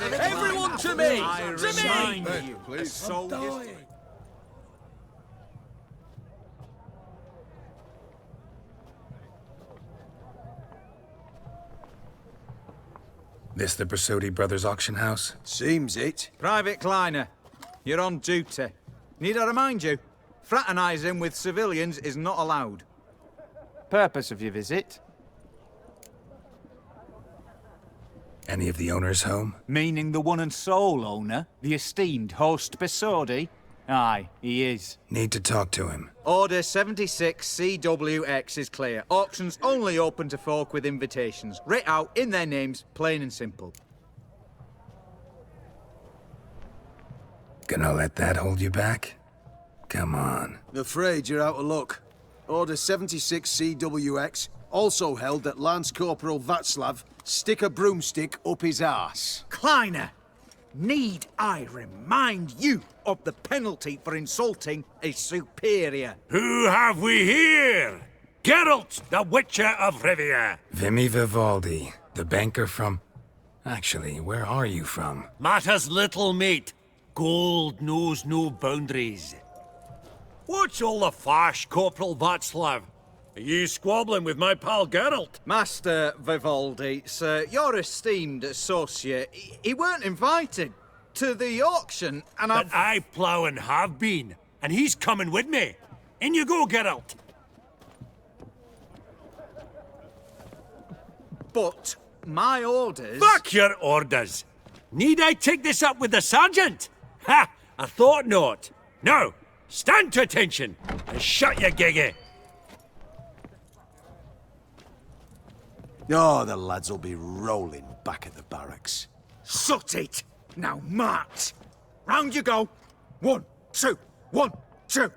Everyone to me! To Sign me! you. Please. So This the Brasodi Brothers auction house? Seems it. Private Kleiner, you're on duty. Need I remind you? Fraternising with civilians is not allowed. Purpose of your visit? Any of the owners home? Meaning the one and sole owner, the esteemed host Besodi? Aye, he is. Need to talk to him. Order 76 CWX is clear. Auctions only open to folk with invitations. Writ out in their names, plain and simple. Gonna let that hold you back? Come on. Afraid you're out of luck. Order 76 CWX, also held that Lance Corporal Václav stick a broomstick up his arse. Kleiner, need I remind you of the penalty for insulting a superior? Who have we here? Geralt, the Witcher of Rivia. Vimy Vivaldi, the banker from... Actually, where are you from? Matters little, mate. Gold knows no boundaries. What's all the fash, Corporal Václav? Are you squabbling with my pal Geralt? Master Vivaldi, sir, your esteemed associate, he weren't invited to the auction, and But I plough and have been, and he's coming with me. In you go, Geralt. But my orders... Fuck your orders. Need I take this up with the sergeant? Ha! I thought not. Now, stand to attention and shut your giggy. Oh, the lads will be rolling back at the barracks. Sut it! Now march! Round you go! 1, 2, 1, 2!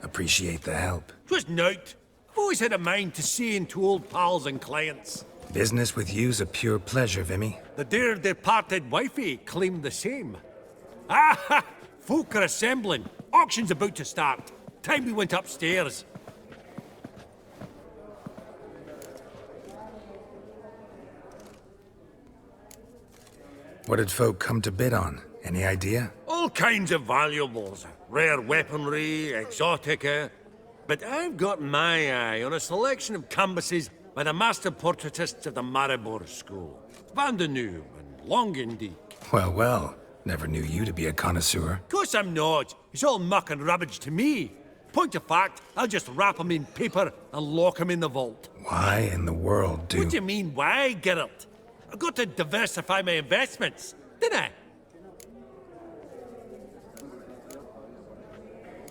Appreciate the help. 'Twas nowt. I've always had a mind to see into old pals and clients. Business with you's a pure pleasure, Vimy. The dear departed wifey claimed the same. Ah! Folk are assembling. Auction's about to start. Time we went upstairs. What did folk come to bid on? Any idea? All kinds of valuables. Rare weaponry, exotica. But I've got my eye on a selection of canvases by the master portraitists of the Maribor School. Van de Nieuw and Longendijk. Well, well. Never knew you to be a connoisseur. Course I'm not. It's all muck and rubbish to me. Point of fact, I'll just wrap 'em in paper and lock 'em in the vault. Why in the world do... What do you mean, why, Geralt? I've got to diversify my investments, didn't I?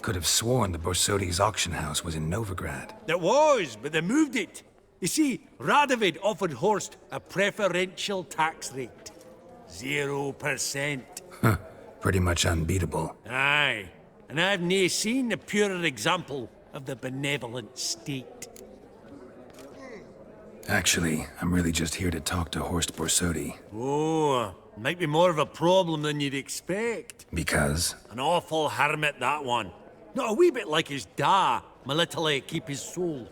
Could have sworn the Borsodi's auction house was in Novigrad. It was, but they moved it. You see, Radovid offered Horst a preferential tax rate. 0%. Huh. Pretty much unbeatable. Aye, and I've nae seen a purer example of the benevolent state. Actually, I'm really just here to talk to Horst Borsodi. Oh, might be more of a problem than you'd expect. Because? An awful hermit, that one. Not a wee bit like his da, my little keep his soul.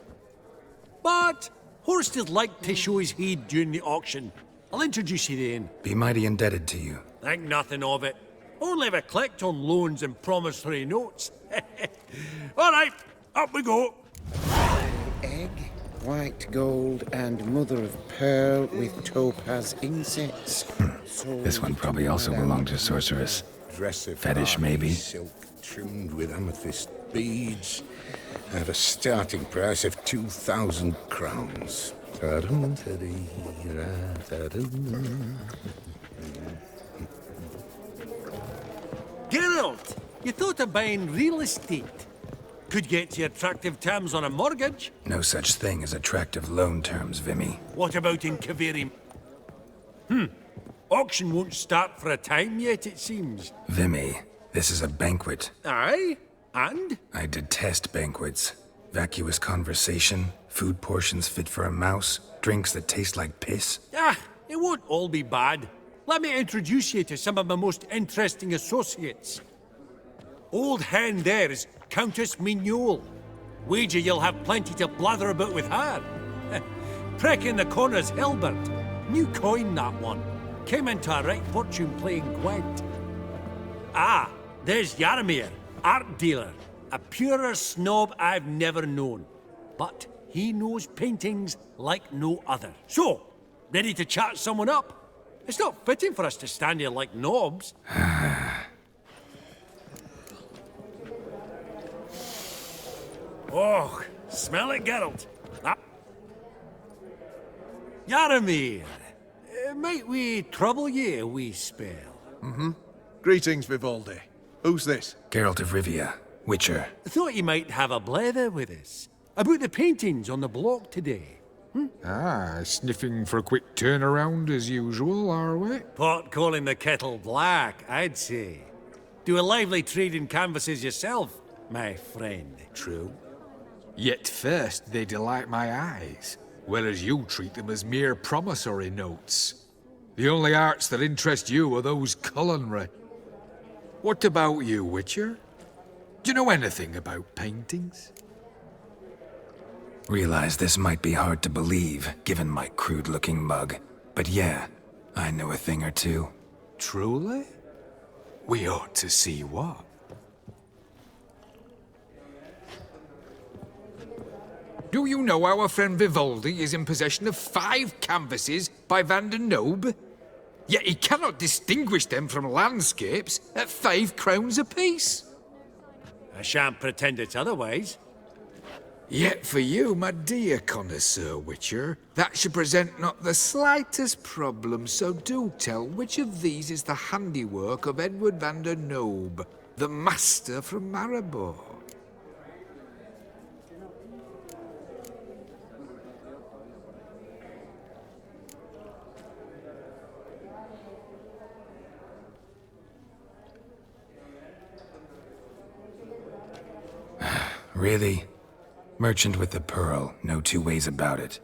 But Horst is like to show his heed during the auction. I'll introduce you then. Be mighty indebted to you. Think nothing of it. Only if I collect on loans and promissory notes. All right, up we go. Egg, white gold, and mother of pearl with topaz insets. This one probably also belonged to Sorceress. Fetish, maybe? Silk trimmed with amethyst beads at a starting price of 2,000 crowns. Geralt, you thought of buying real estate. Could get you attractive terms on a mortgage. No such thing as attractive loan terms, Vimy. What about in Kaveri? Auction won't start for a time yet, it seems. Vimy, this is a banquet. Aye? And? I detest banquets. Vacuous conversation, food portions fit for a mouse, drinks that taste like piss. Ah, it won't all be bad. Let me introduce you to some of my most interesting associates. Old hen there is Countess Mignole. Wager you'll have plenty to blather about with her. Prick in the corner's Hilbert. New coin, that one. Came into a right fortune playing Gwent. Ah, there's Yarmir, art dealer. A purer snob I've never known. But he knows paintings like no other. So, ready to chat someone up? It's not fitting for us to stand here like knobs. Oh, smell it, Geralt. Yarmir, might we trouble ye a wee spell? Greetings, Vivaldi. Who's this? Geralt of Rivia, Witcher. Thought you might have a blether with us. About the paintings on the block today. Ah, sniffing for a quick turnaround as usual, are we? Pot calling the kettle black, I'd say. Do a lively trade in canvases yourself, my friend. True. Yet first they delight my eyes, whereas you treat them as mere promissory notes. The only arts that interest you are those culinary. What about you, Witcher? Do you know anything about paintings? Realize this might be hard to believe, given my crude-looking mug. But yeah, I know a thing or two. Truly? We ought to see what. Do you know our friend Vivaldi is in possession of 5 canvases by Van der Nobe? Yet he cannot distinguish them from landscapes at 5 crowns apiece. I shan't pretend it's otherwise. Yet for you, my dear connoisseur Witcher, that should present not the slightest problem, so do tell which of these is the handiwork of Edward van der Nobe, the master from Maribor. Really? Merchant with the pearl, no two ways about it.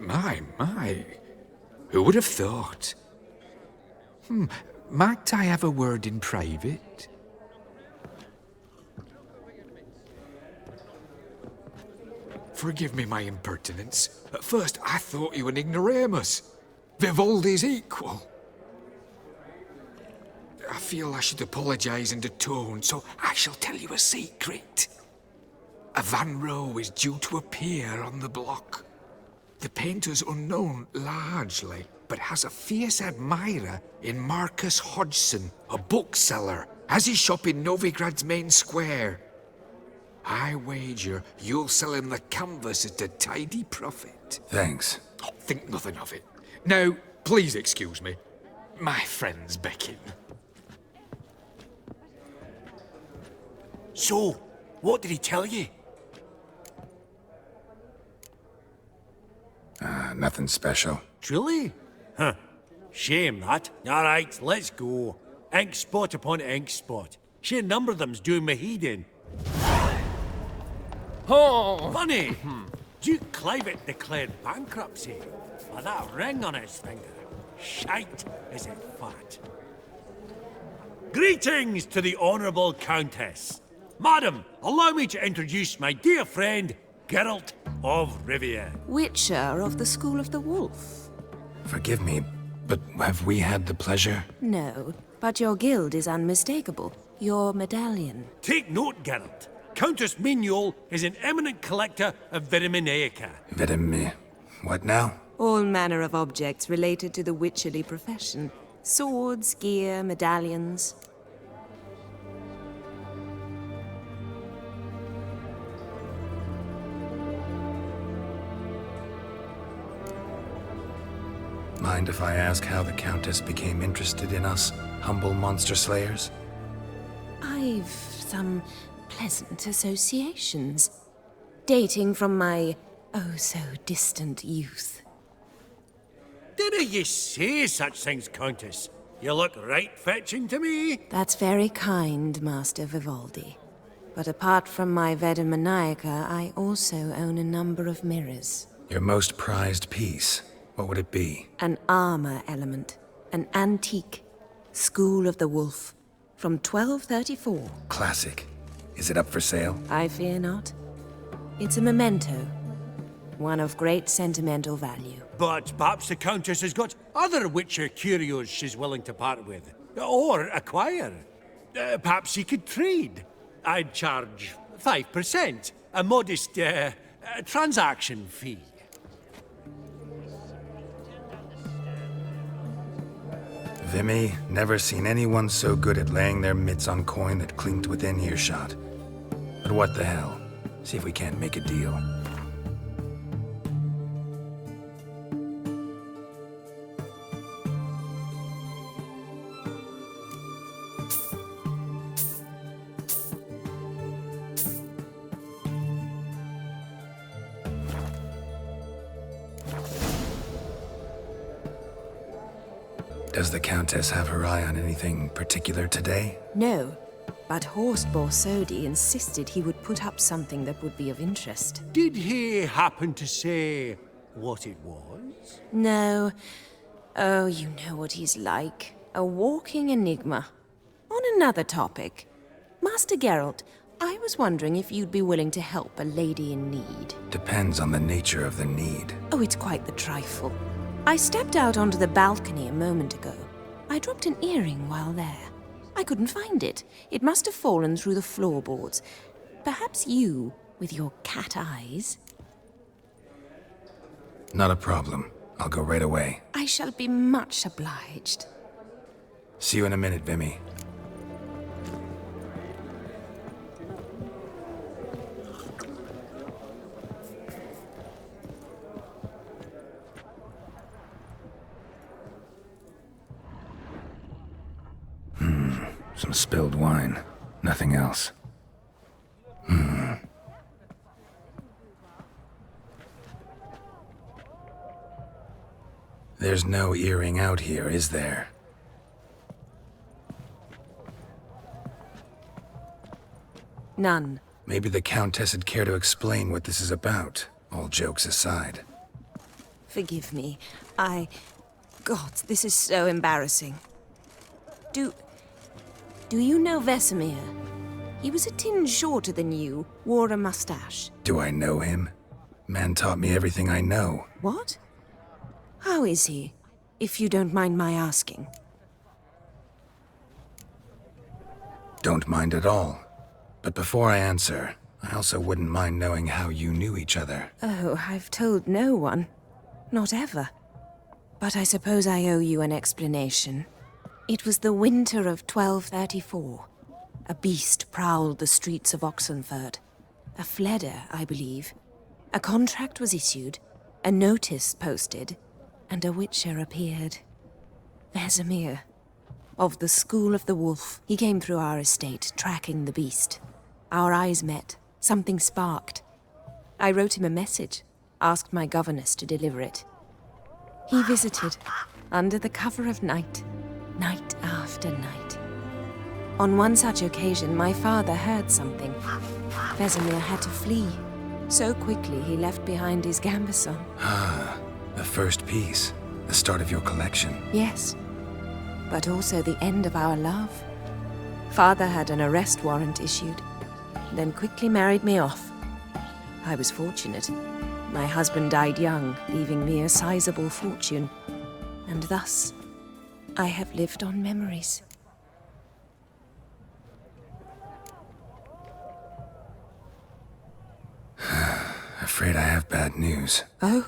My. Who would have thought? Might I have a word in private? Forgive me my impertinence. At first I thought you an ignoramus. Vivaldi's equal. I feel I should apologize and atone, so I shall tell you a secret. A Van Row is due to appear on the block. The painter's unknown largely, but has a fierce admirer in Marcus Hodgson, a bookseller, has his shop in Novigrad's main square. I wager you'll sell him the canvas at a tidy profit. Thanks. Oh, think nothing of it. Now, please excuse me. My friend's becking. So, what did he tell you? Nothing special. Truly? Huh. Shame that. Alright, let's go. Ink spot upon ink spot. Sheer number of them's doing me heed in. Oh! Funny! Duke Clivet declared bankruptcy. With that ring on his finger. Shite, is it fat? Greetings to the Honourable Countess. Madam, allow me to introduce my dear friend, Geralt of Rivia. Witcher of the School of the Wolf. Forgive me, but have we had the pleasure? No, but your guild is unmistakable. Your medallion. Take note, Geralt. Countess Mignole is an eminent collector of Vitaminaica. What now? All manner of objects related to the witcherly profession. Swords, gear, medallions. Mind if I ask how the Countess became interested in us, humble monster slayers? I've some pleasant associations, dating from my oh-so-distant youth. Dinna ye say such things, Countess? You look right fetching to me. That's very kind, Master Vivaldi. But apart from my Vitaminaica, I also own a number of mirrors. Your most prized piece, what would it be? An armor element. An antique. School of the Wolf, from 1234. Classic. Is it up for sale? I fear not. It's a memento, one of great sentimental value. But perhaps the Countess has got other Witcher curios she's willing to part with. Or acquire. Perhaps he could trade. I'd charge 5%. A modest, transaction fee. Vimy, never seen anyone so good at laying their mitts on coin that clinked within earshot. But what the hell? See if we can't make a deal. Does the Countess have her eye on anything particular today? No, but Horst Borsodi insisted he would put up something that would be of interest. Did he happen to say what it was? No. Oh, you know what he's like. A walking enigma. On another topic. Master Geralt, I was wondering if you'd be willing to help a lady in need. Depends on the nature of the need. Oh, it's quite the trifle. I stepped out onto the balcony a moment ago. I dropped an earring while there. I couldn't find it. It must have fallen through the floorboards. Perhaps you, with your cat eyes. Not a problem. I'll go right away. I shall be much obliged. See you in a minute, Vimy. Some spilled wine. Nothing else. There's no earring out here, is there? None. Maybe the Countess would care to explain what this is about, all jokes aside. Forgive me. God, this is so embarrassing. Do you know Vesemir? He was a tinge shorter than you, wore a mustache. Do I know him? Man taught me everything I know. What? How is he, if you don't mind my asking? Don't mind at all. But before I answer, I also wouldn't mind knowing how you knew each other. Oh, I've told no one. Not ever. But I suppose I owe you an explanation. It was the winter of 1234. A beast prowled the streets of Oxenford. A Fleder, I believe. A contract was issued, a notice posted, and a Witcher appeared. Vesemir. Of the School of the Wolf. He came through our estate, tracking the beast. Our eyes met. Something sparked. I wrote him a message, asked my governess to deliver it. He visited, under the cover of night. Night after night. On one such occasion, my father heard something. Vesemir had to flee. So quickly, he left behind his gambeson. Ah, the first piece. The start of your collection. Yes, but also the end of our love. Father had an arrest warrant issued, then quickly married me off. I was fortunate. My husband died young, leaving me a sizable fortune. And thus, I have lived on memories. Afraid I have bad news. Oh?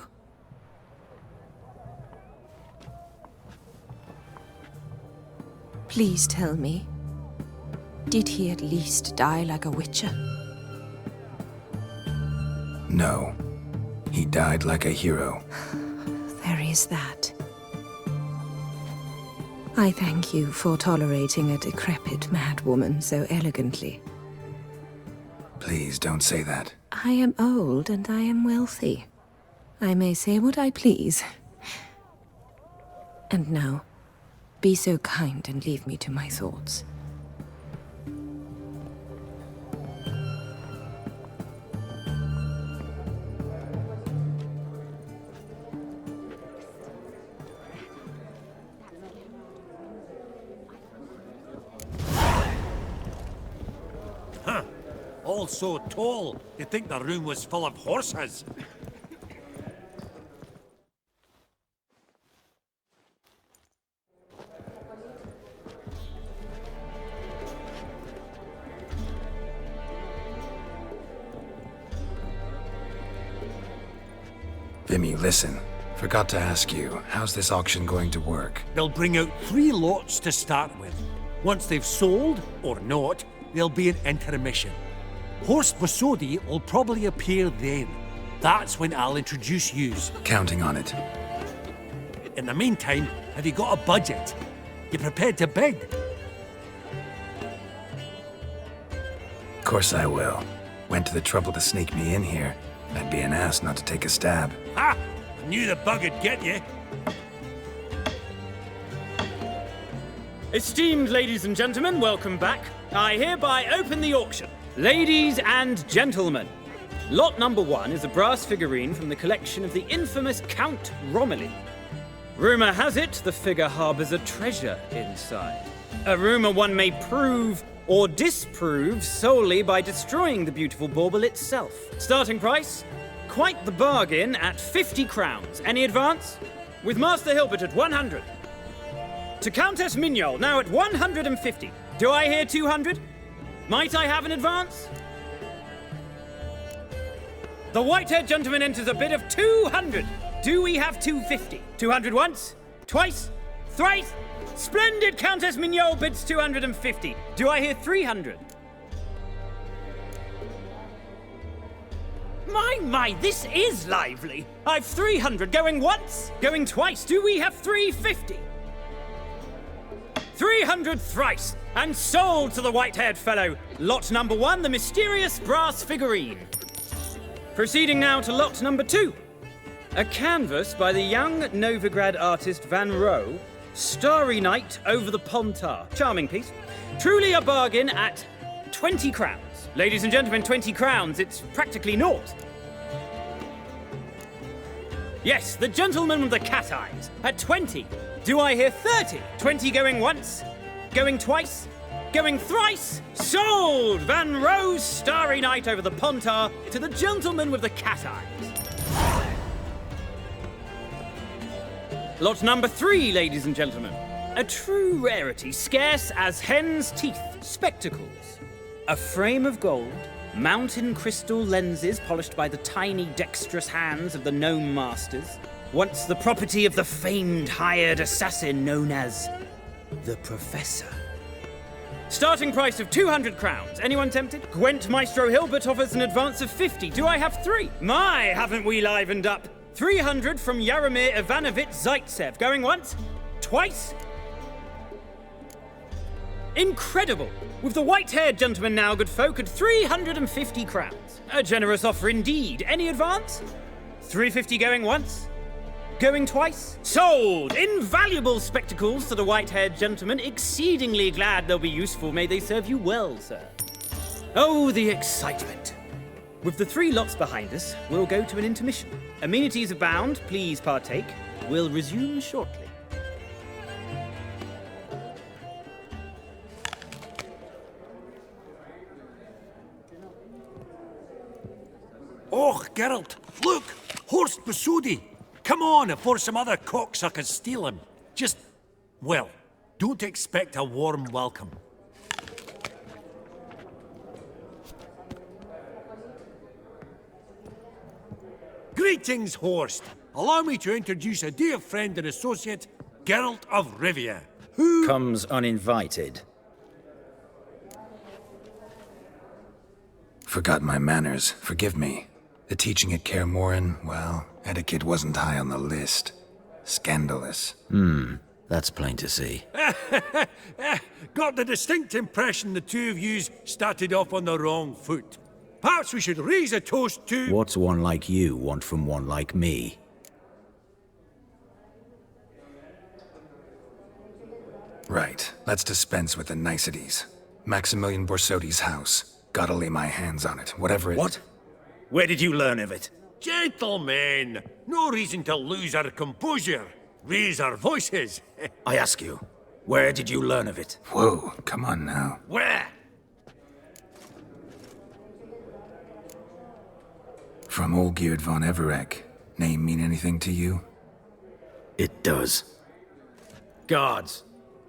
Please tell me, did he at least die like a witcher? No. He died like a hero. There is that. I thank you for tolerating a decrepit madwoman so elegantly. Please don't say that. I am old and I am wealthy. I may say what I please. And now, be so kind and leave me to my thoughts. Huh. All so tall, you'd think the room was full of horses. Vimy, listen. Forgot to ask you, how's this auction going to work? They'll bring out 3 lots to start with. Once they've sold, or not, there'll be an intermission. Horst Vasodi will probably appear then. That's when I'll introduce yous. Counting on it. In the meantime, have you got a budget? You prepared to bid? Of course I will. Went to the trouble to sneak me in here. I'd be an ass not to take a stab. Ha! I knew the bug would get you. Esteemed ladies and gentlemen, welcome back. I hereby open the auction. Ladies and gentlemen, lot number 1 is a brass figurine from the collection of the infamous Count Romilly. Rumour has it the figure harbours a treasure inside. A rumour one may prove or disprove solely by destroying the beautiful bauble itself. Starting price? Quite the bargain at 50 crowns. Any advance? With Master Hilbert at 100. To Countess Mignol, now at 150. Do I hear 200? Might I have an advance? The white-haired gentleman enters a bid of 200. Do we have 250? 200 once? Twice? Thrice? Splendid! Countess Mignol bids 250. Do I hear 300? My, this is lively. I've 300 going once, going twice. Do we have 350? 300 thrice, and sold to the white-haired fellow. Lot number 1, the mysterious brass figurine. Proceeding now to lot number 2. A canvas by the young Novigrad artist Van Rohe, Starry Night over the Pontar. Charming piece. Truly a bargain at 20 crowns. Ladies and gentlemen, 20 crowns, it's practically naught. Yes, the gentleman with the cat eyes, at 20. Do I hear 30? 20 going once, going twice, going thrice. Sold! Van Rohe's Starry Night over the Pontar to the gentleman with the cat eyes. Lot number 3, ladies and gentlemen. A true rarity, scarce as hen's teeth. Spectacles. A frame of gold, mountain crystal lenses polished by the tiny, dexterous hands of the gnome masters. Once the property of the famed hired assassin known as the Professor. Starting price of 200 crowns. Anyone tempted? Gwent Maestro Hilbert offers an advance of 50. Do I have 3? My, haven't we livened up? 300 from Yaromir Ivanovich Zaitsev. Going once? Twice? Incredible! With the white-haired gentleman now, good folk, at 350 crowns. A generous offer indeed. Any advance? 350 going once? Going twice? Sold! Invaluable spectacles to the white-haired gentleman. Exceedingly glad they'll be useful. May they serve you well, sir. Oh, the excitement. With the 3 lots behind us, we'll go to an intermission. Amenities abound. Please partake. We'll resume shortly. Oh, Geralt, look! Horst Vasodi! Come on, before some other cocksuckers steal him. Just, well, don't expect a warm welcome. Greetings, Horst. Allow me to introduce a dear friend and associate, Geralt of Rivia, who... comes uninvited. Forgot my manners. Forgive me. The teaching at Kaer Morhen, well, etiquette wasn't high on the list. Scandalous. That's plain to see. Got the distinct impression the two of yous started off on the wrong foot. Perhaps we should raise a toast to... What's one like you want from one like me? Right. Let's dispense with the niceties. Maximilian Borsodi's house. Gotta lay my hands on it, whatever it... What? Where did you learn of it? Gentlemen, no reason to lose our composure. Raise our voices. I ask you, where did you learn of it? Whoa, come on now. Where? From Olgierd von Everek. Name mean anything to you? It does. Guards,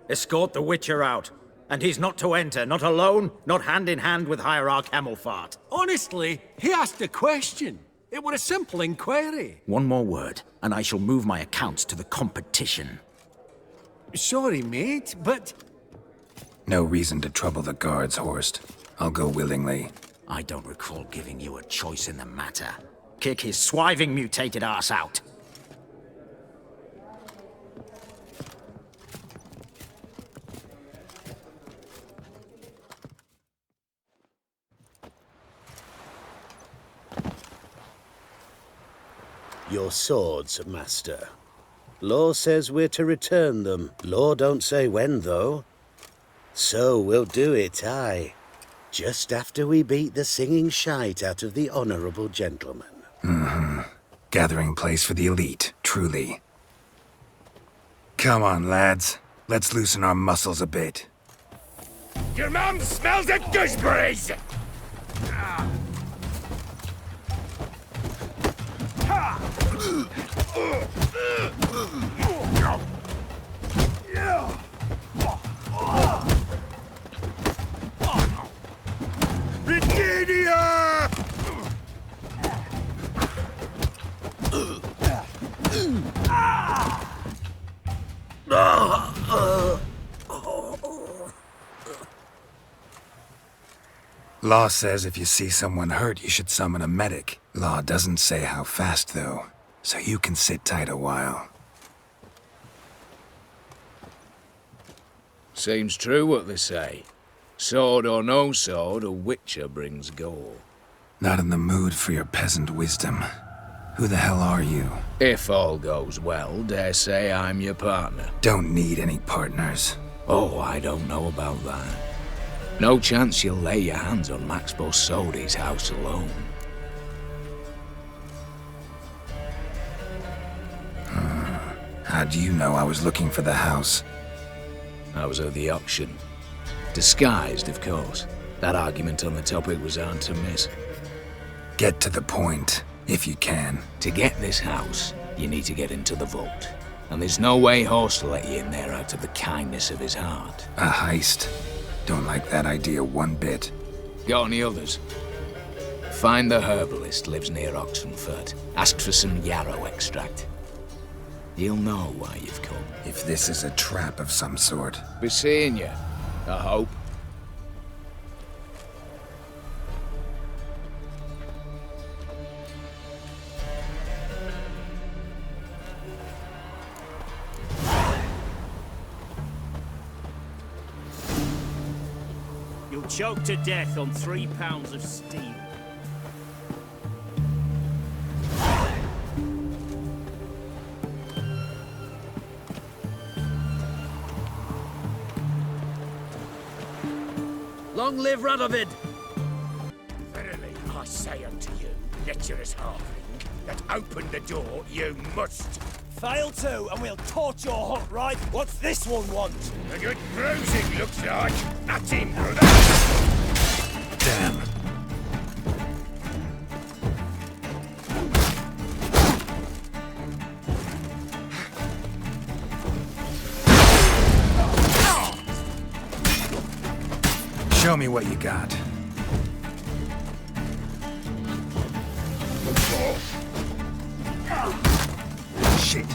escort the Witcher out. And he's not to enter, not alone, not hand in hand with Hierarch Hammelfart. Honestly, he asked a question. It were a simple inquiry. One more word, and I shall move my accounts to the competition. Sorry, mate, but... No reason to trouble the guards, Horst. I'll go willingly. I don't recall giving you a choice in the matter. Kick his swiving mutated ass out. Your swords, master. Law says we're to return them. Law don't say when, though. So we'll do it, aye. Just after we beat the singing shite out of the honorable gentleman. Mm-hmm. Gathering place for the elite, truly. Come on, lads. Let's loosen our muscles a bit. Your mum smells of gooseberries! Britannia! Law says if you see someone hurt, you should summon a medic. Law doesn't say how fast, though, so you can sit tight a while. Seems true what they say. Sword or no sword, a witcher brings gore. Not in the mood for your peasant wisdom. Who the hell are you? If all goes well, dare say I'm your partner. Don't need any partners. Oh, I don't know about that. No chance you'll lay your hands on Max Borsodi's house alone. How do you know I was looking for the house? I was at the auction. Disguised, of course. That argument on the topic was hard to miss. Get to the point, if you can. To get this house, you need to get into the vault. And there's no way Horst will let you in there out of the kindness of his heart. A heist? Don't like that idea one bit. Got any others? Find the herbalist, lives near Oxenfurt. Ask for some yarrow extract. He'll know why you've come. If this is a trap of some sort. Be seeing you, I hope. You'll choke to death on 3 pounds of steel. Long live Radovid! Verily, I say unto you, lecherous halfling, that open the door you must. Fail to, and we'll torch your hut, right? What's this one want? A good bruising, looks like. At him, brother. Damn. Show me what you got. Shit.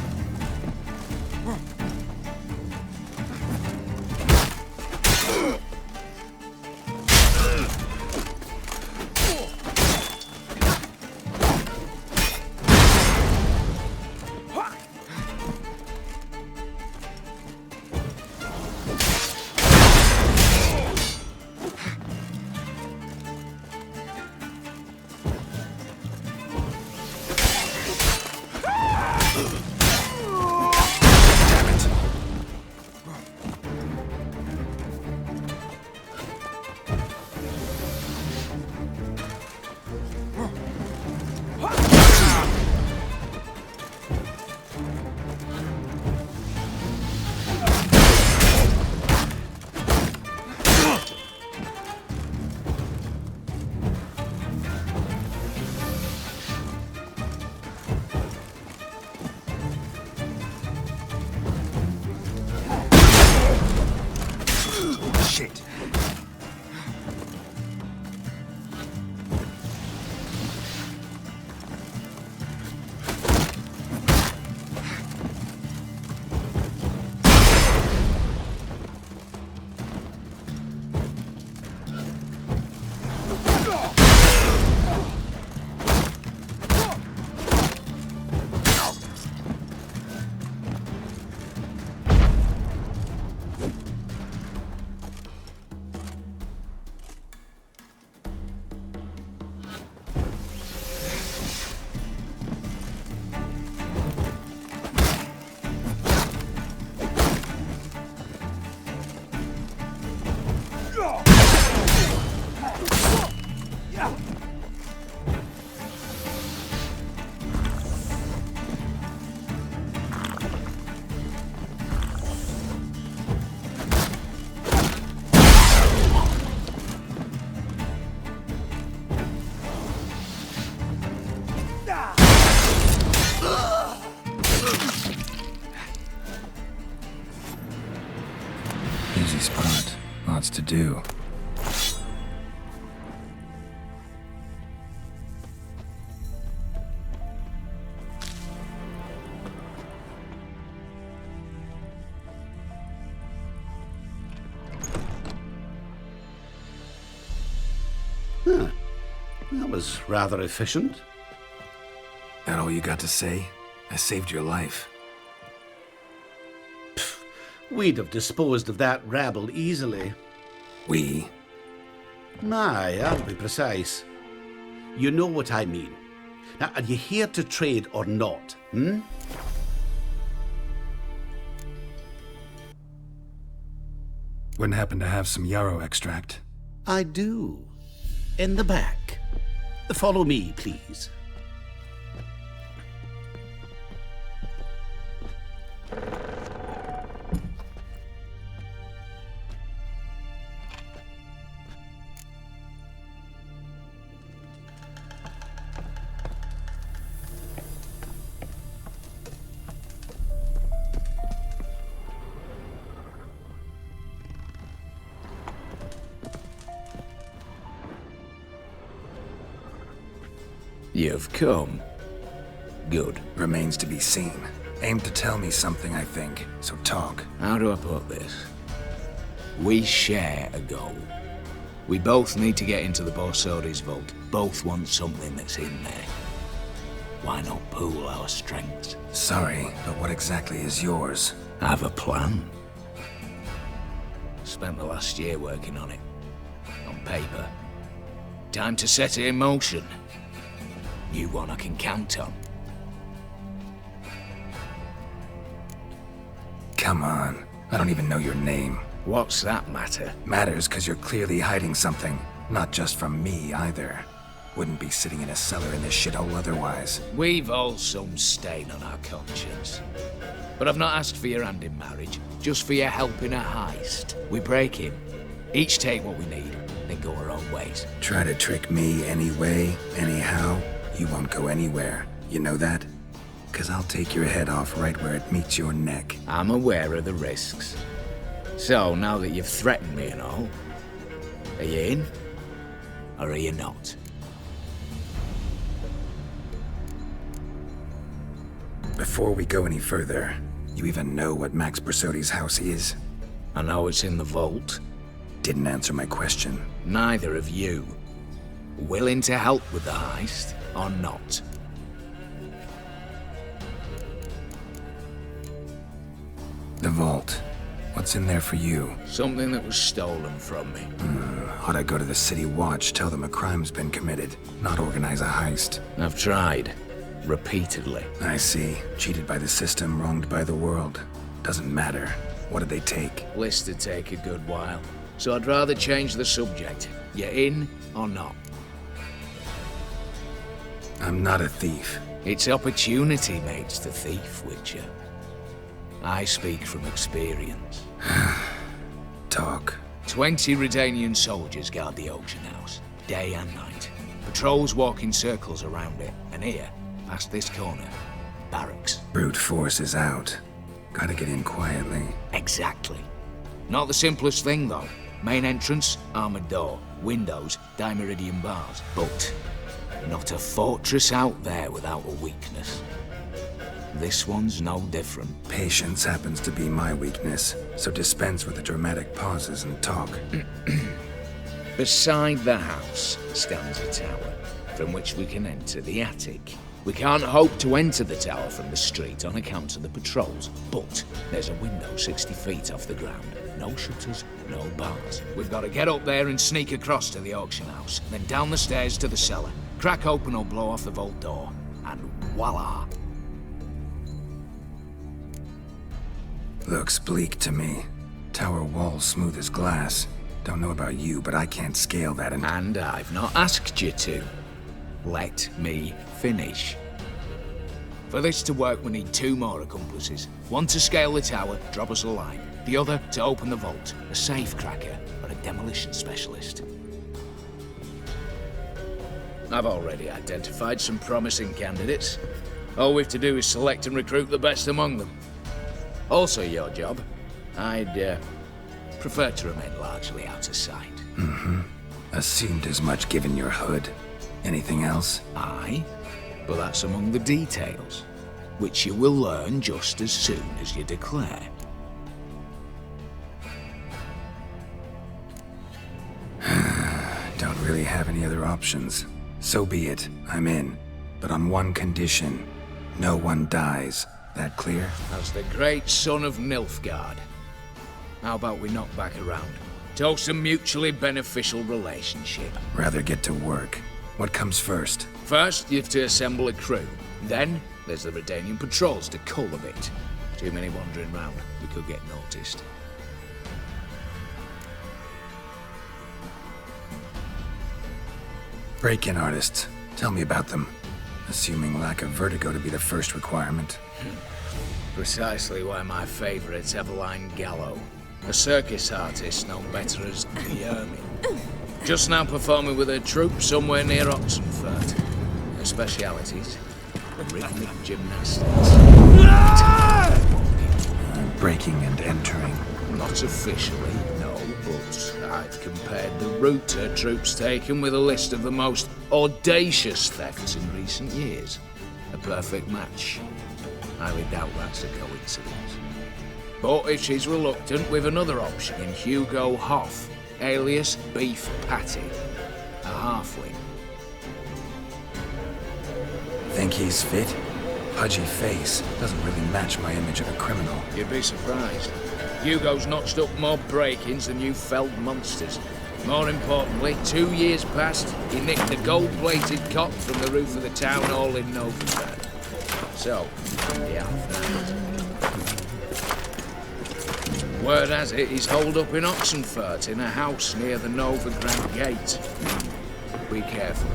Huh. That was rather efficient. That all you got to say? I saved your life. We'd have disposed of that rabble easily. We? Aye, I'll be precise. You know what I mean. Now, are you here to trade or not, hmm? Wouldn't happen to have some yarrow extract. I do. In the back. Follow me, please. You've come. Good. Remains to be seen. Aim to tell me something, I think. So talk. How do I put this? We share a goal. We both need to get into the Borsodi's vault. Both want something that's in there. Why not pool our strengths? Sorry, but what exactly is yours? I have a plan. Spent the last year working on it. On paper. Time to set it in motion. You one I can count on. Come on. I don't even know your name. What's that matter? Matters because you're clearly hiding something. Not just from me, either. Wouldn't be sitting in a cellar in this shithole otherwise. We've all some stain on our conscience. But I've not asked for your hand in marriage, just for your help in a heist. We break in, each take what we need, then go our own ways. Try to trick me anyway, anyhow. You won't go anywhere. You know that? 'Cause I'll take your head off right where it meets your neck. I'm aware of the risks. So, now that you've threatened me and all, are you in? Or are you not? Before we go any further, you even know what Max Borsodi's house is? I know it's in the vault. Didn't answer my question. Neither of you. Willing to help with the heist, or not? The vault. What's in there for you? Something that was stolen from me. Ought I go to the City Watch, tell them a crime's been committed, not organize a heist? I've tried. Repeatedly. I see. Cheated by the system, wronged by the world. Doesn't matter. What did they take? List to take a good while. So I'd rather change the subject. You in or not? I'm not a thief. It's opportunity makes the thief, Witcher. I speak from experience. Talk. 20 Redanian soldiers guard the auction house, day and night. Patrols walk in circles around it, and here, past this corner, barracks. Brute force is out. Gotta get in quietly. Exactly. Not the simplest thing, though. Main entrance, armored door. Windows, dimeridian bars. But not a fortress out there without a weakness. This one's no different. Patience happens to be my weakness, so dispense with the dramatic pauses and talk. Beside the house stands a tower, from which we can enter the attic. We can't hope to enter the tower from the street on account of the patrols, but there's a window 60 feet off the ground. No shutters, no bars. We've got to get up there and sneak across to the auction house, then down the stairs to the cellar, crack open or blow off the vault door, and voila! Looks bleak to me. Tower walls smooth as glass. Don't know about you, but I can't scale that and I've not asked you to. Let me finish. For this to work, we need 2 more accomplices. One to scale the tower, drop us a line. The other to open the vault, a safe cracker or a demolition specialist. I've already identified some promising candidates. All we've to do is select and recruit the best among them. Also your job. I'd prefer to remain largely out of sight. Assumed as much given your hood. Anything else? Aye, but that's among the details, which you will learn just as soon as you declare. Don't really have any other options. So be it. I'm in. But on one condition. No one dies. That clear? As the great son of Nilfgaard. How about we knock back around? Toast a mutually beneficial relationship. Rather get to work. What comes first? First, you have to assemble a crew. Then, there's the Redanian patrols to cull a bit. Too many wandering round. We could get noticed. Break-in artists. Tell me about them. Assuming lack of vertigo to be the first requirement. Precisely why my favourite's Eveline Gallo. A circus artist known better as the Ermine. Just now performing with her troupe somewhere near Oxenfurt. Her specialities? Rhythmic gymnastics. Breaking and entering. Not officially, no, but I've compared the route her troope's taken with a list of the most audacious thefts in recent years. A perfect match. Highly doubt that's a coincidence. But if she's reluctant, we've another option in Hugo Hoff, alias Beef Patty. A halfling. Think he's fit? Pudgy face doesn't really match my image of a criminal. You'd be surprised. Hugo's notched up more break-ins than you felled monsters. More importantly, 2 years past, he nicked a gold-plated cot from the roof of the town hall in Novigrad. So, yeah, word has it he's holed up in Oxenfurt in a house near the Novigrad gate. Be careful.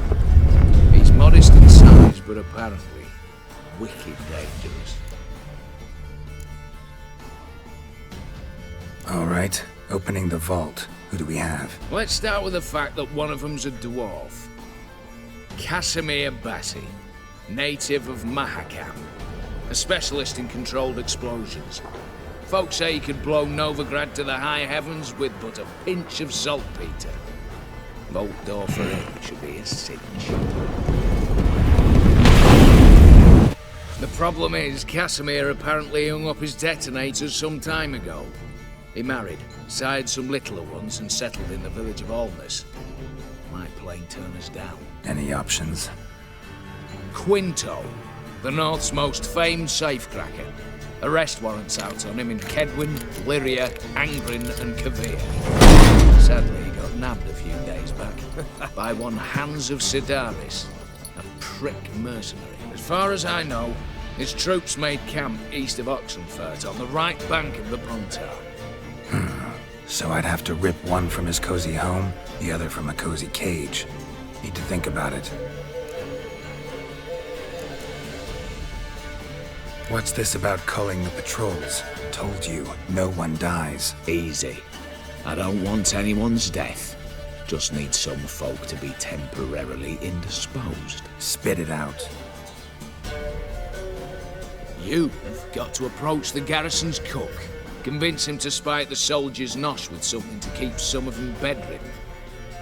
He's modest in size, but apparently wicked dangerous. All right, opening the vault. Who do we have? Let's start with the fact that one of them's a dwarf. Casimir Bassi, native of Mahakam. A specialist in controlled explosions. Folks say he could blow Novigrad to the high heavens with but a pinch of saltpeter. Vault door for him should be a cinch. The problem is, Casimir apparently hung up his detonators some time ago. He married, sired some littler ones, and settled in the village of Alness. Might plain turn us down. Any options? Quinto, the North's most famed safecracker. Arrest warrants out on him in Kedwin, Lyria, Angrin, and Kavir. Sadly, he got nabbed a few days back by one Hans of Sidaris, a prick mercenary. As far as I know, his troops made camp east of Oxenfurt on the right bank of the Pontar. So I'd have to rip one from his cozy home, the other from a cozy cage. Need to think about it. What's this about culling the patrols? Told you, no one dies. Easy. I don't want anyone's death. Just need some folk to be temporarily indisposed. Spit it out. You've got to approach the garrison's cook. Convince him to spite the soldiers' nosh with something to keep some of them bedridden.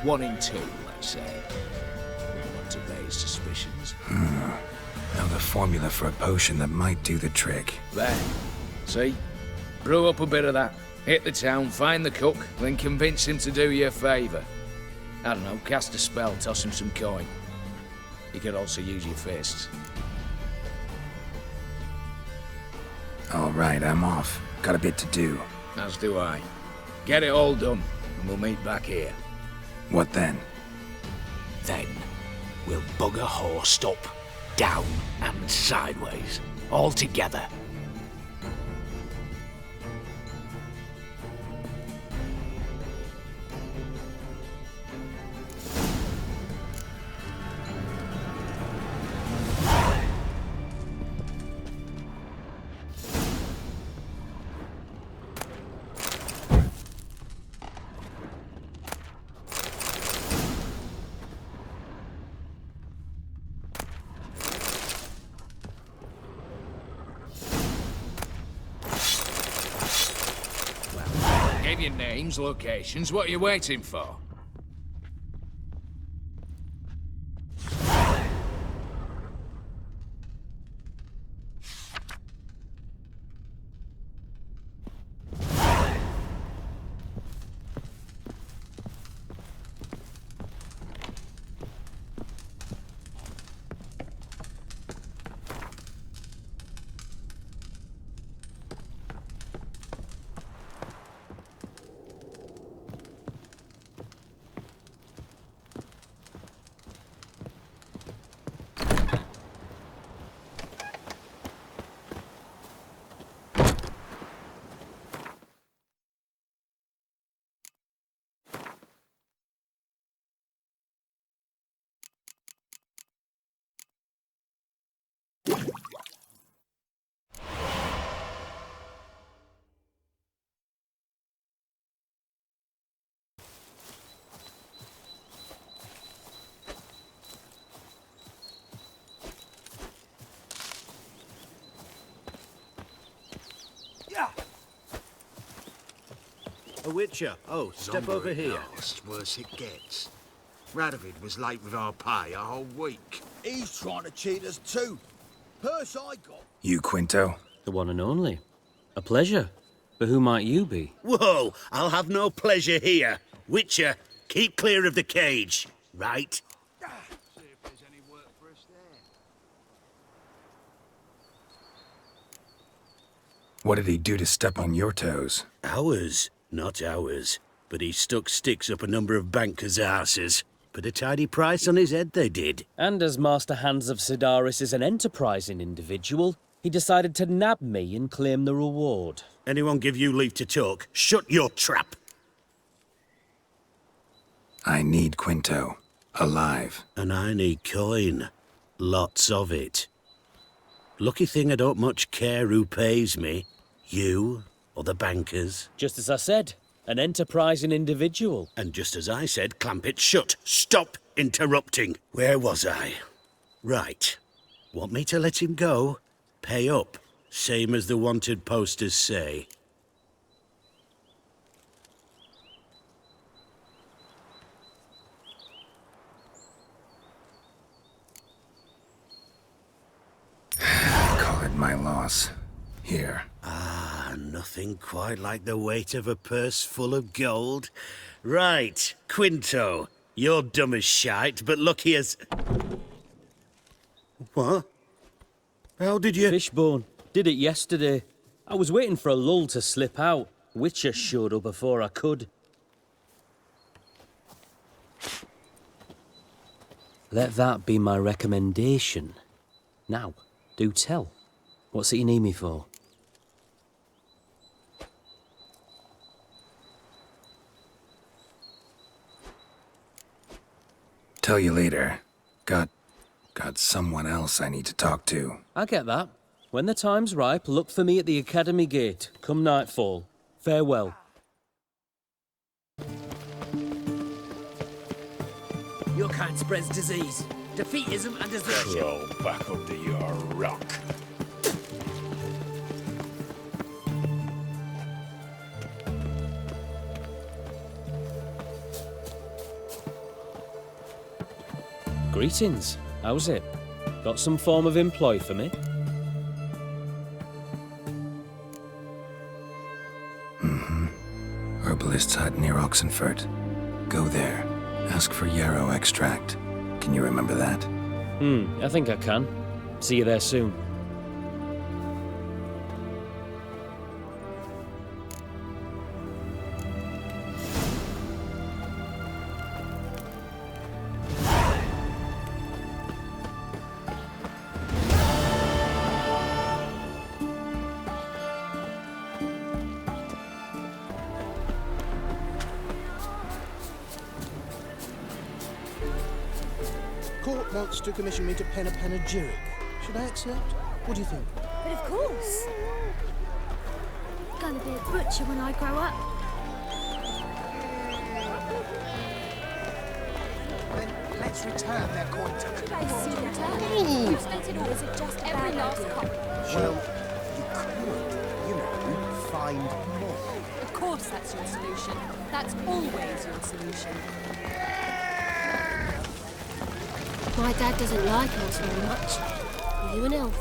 1 in 2, let's say. We want to raise suspicions. Know the formula for a potion that might do the trick. There. See? Brew up a bit of that. Hit the town, find the cook, then convince him to do you a favour. I don't know, cast a spell, toss him some coin. You could also use your fists. All right, I'm off. Got a bit to do. As do I. Get it all done, and we'll meet back here. What then? Then we'll bugger horsed up, down and sideways, all together. Gave you names, locations, what are you waiting for? A witcher. Oh, step over here. Last, worse it gets. Radovid was late with our pay a whole week. He's trying to cheat us too. Purse I got. You, Quinto? The one and only. A pleasure. But who might you be? Whoa! I'll have no pleasure here. Witcher, keep clear of the cage. Right? What did he do to step on your toes? Ours, not ours. But he stuck sticks up a number of bankers' arses. Put a tidy price on his head, they did. And as Master Hans of Sidaris is an enterprising individual, he decided to nab me and claim the reward. Anyone give you leave to talk? Shut your trap! I need Quinto. Alive. And I need coin. Lots of it. Lucky thing I don't much care who pays me. You or the bankers. Just as I said, an enterprising individual. And just as I said, clamp it shut. Stop interrupting. Where was I? Right. Want me to let him go? Pay up. Same as the wanted posters say. Call it my loss. Here. Ah, nothing quite like the weight of a purse full of gold. Right, Quinto, you're dumb as shite, but lucky as... What? How did you... Fishbone. Did it yesterday. I was waiting for a lull to slip out. Witcher showed up before I could. Let that be my recommendation. Now, do tell. What's it you need me for? Tell you later. Got someone else I need to talk to. I get that. When the time's ripe, look for me at the Academy Gate, come nightfall. Farewell. Your kind spreads disease, defeatism and desertion. Crawl back under your rock. Greetings. How's it? Got some form of employ for me? Herbalist's hut near Oxenfurt. Go there. Ask for yarrow extract. Can you remember that? I think I can. See you there soon. Court wants to commission me to pen a panegyric. Should I accept? What do you think? But of course. Gonna be a butcher when I grow up. Then let's return their coin to Should I see return? You've spent it all. Is it just every last copper? Well, you could, find more. Of course that's your solution. That's always your solution. My dad doesn't like us very much. Are you an elf?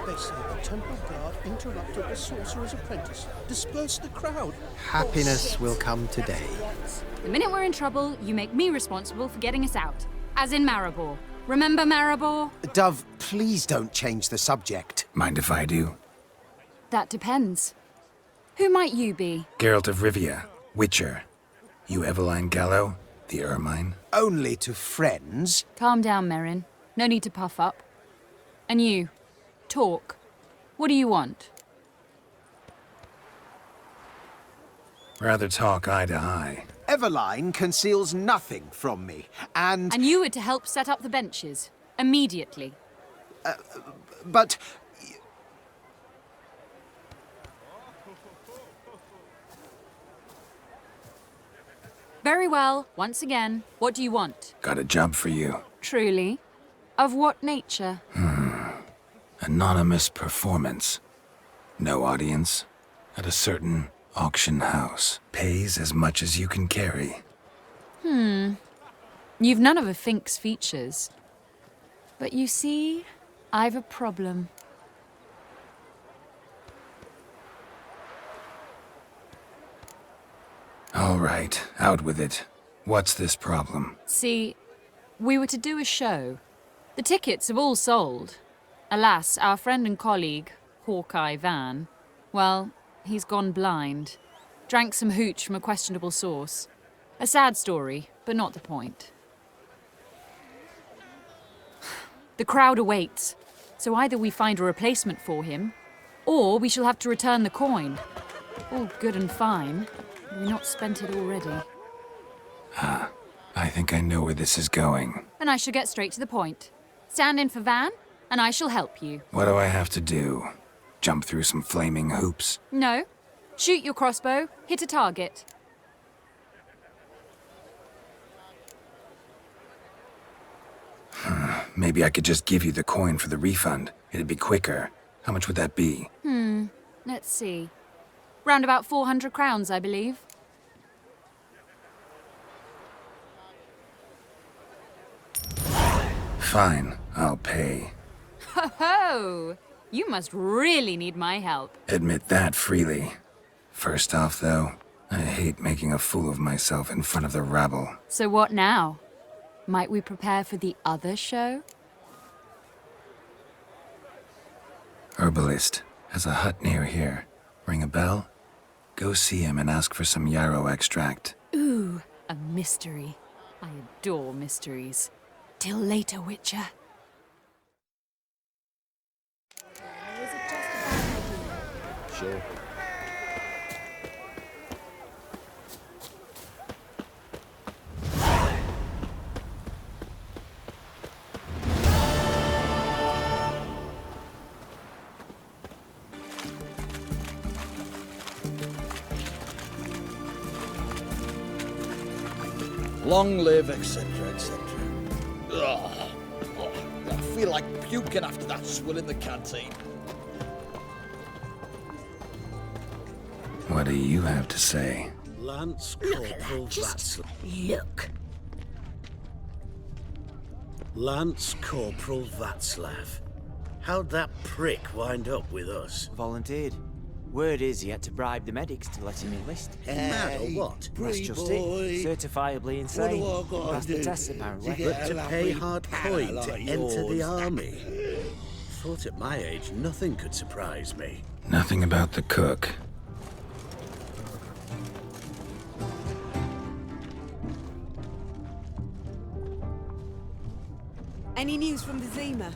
They say the temple guard interrupted the sorcerer's apprentice. Disperse the crowd. Happiness will come today. The minute we're in trouble, you make me responsible for getting us out. As in Maribor. Remember Maribor? Dove, please don't change the subject. Mind if I do? That depends. Who might you be? Geralt of Rivia, Witcher. You Eveline Gallo, the Ermine? Only to friends. Calm down, Merrin. No need to puff up. And you, talk. What do you want? Rather talk eye to eye. Eveline conceals nothing from me, and... And you were to help set up the benches. Immediately. But... Very well. Once again, what do you want? Got a job for you. Truly? Of what nature? A Anonymous performance. No audience. At a certain auction house. Pays as much as you can carry. You've none of a Fink's features. But you see, I've a problem. All right, out with it. What's this problem? See, we were to do a show. The tickets have all sold. Alas, our friend and colleague, Hawkeye Van, well, he's gone blind. Drank some hooch from a questionable source. A sad story, but not the point. The crowd awaits, so either we find a replacement for him, or we shall have to return the coin. All good and fine. We've not spent it already. I think I know where this is going. And I shall get straight to the point. Stand in for Van, and I shall help you. What do I have to do? Jump through some flaming hoops? No. Shoot your crossbow, hit a target. Maybe I could just give you the coin for the refund. It'd be quicker. How much would that be? Let's see. Round about 400 crowns, I believe. Fine, I'll pay. Ho ho! You must really need my help. Admit that freely. First off, though, I hate making a fool of myself in front of the rabble. So what now? Might we prepare for the other show? Herbalist has a hut near here. Ring a bell? Go see him and ask for some yarrow extract. Ooh, a mystery. I adore mysteries. Till later, Witcher. Sure. Long live, etc., etc. Ugh. Oh, I feel like puking after that swill in the canteen. What do you have to say? Lance Look at Corporal that, just Václav. look. Lance Corporal Václav. How'd that prick wind up with us? Volunteered. Word is he had to bribe the medics to let him enlist. Mad or what? That's just it. Certifiably insane. Passed the test, apparently. But to pay hard coin to enter the army? Thought at my age nothing could surprise me. Nothing about the cook. Any news from the Zima?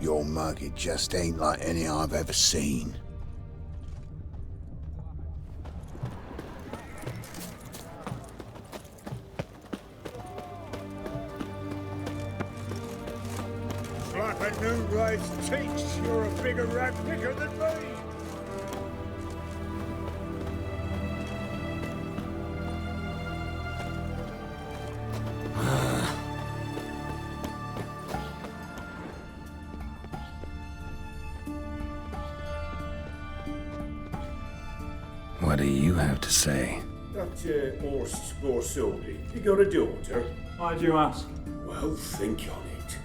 Your mug, it just ain't like any I've ever seen. Slap a new rice cheeks, you're a bigger rat picker than me. What do you have to say? That horse Scorsodi, you got a daughter? Why'd you ask? Well, think on it.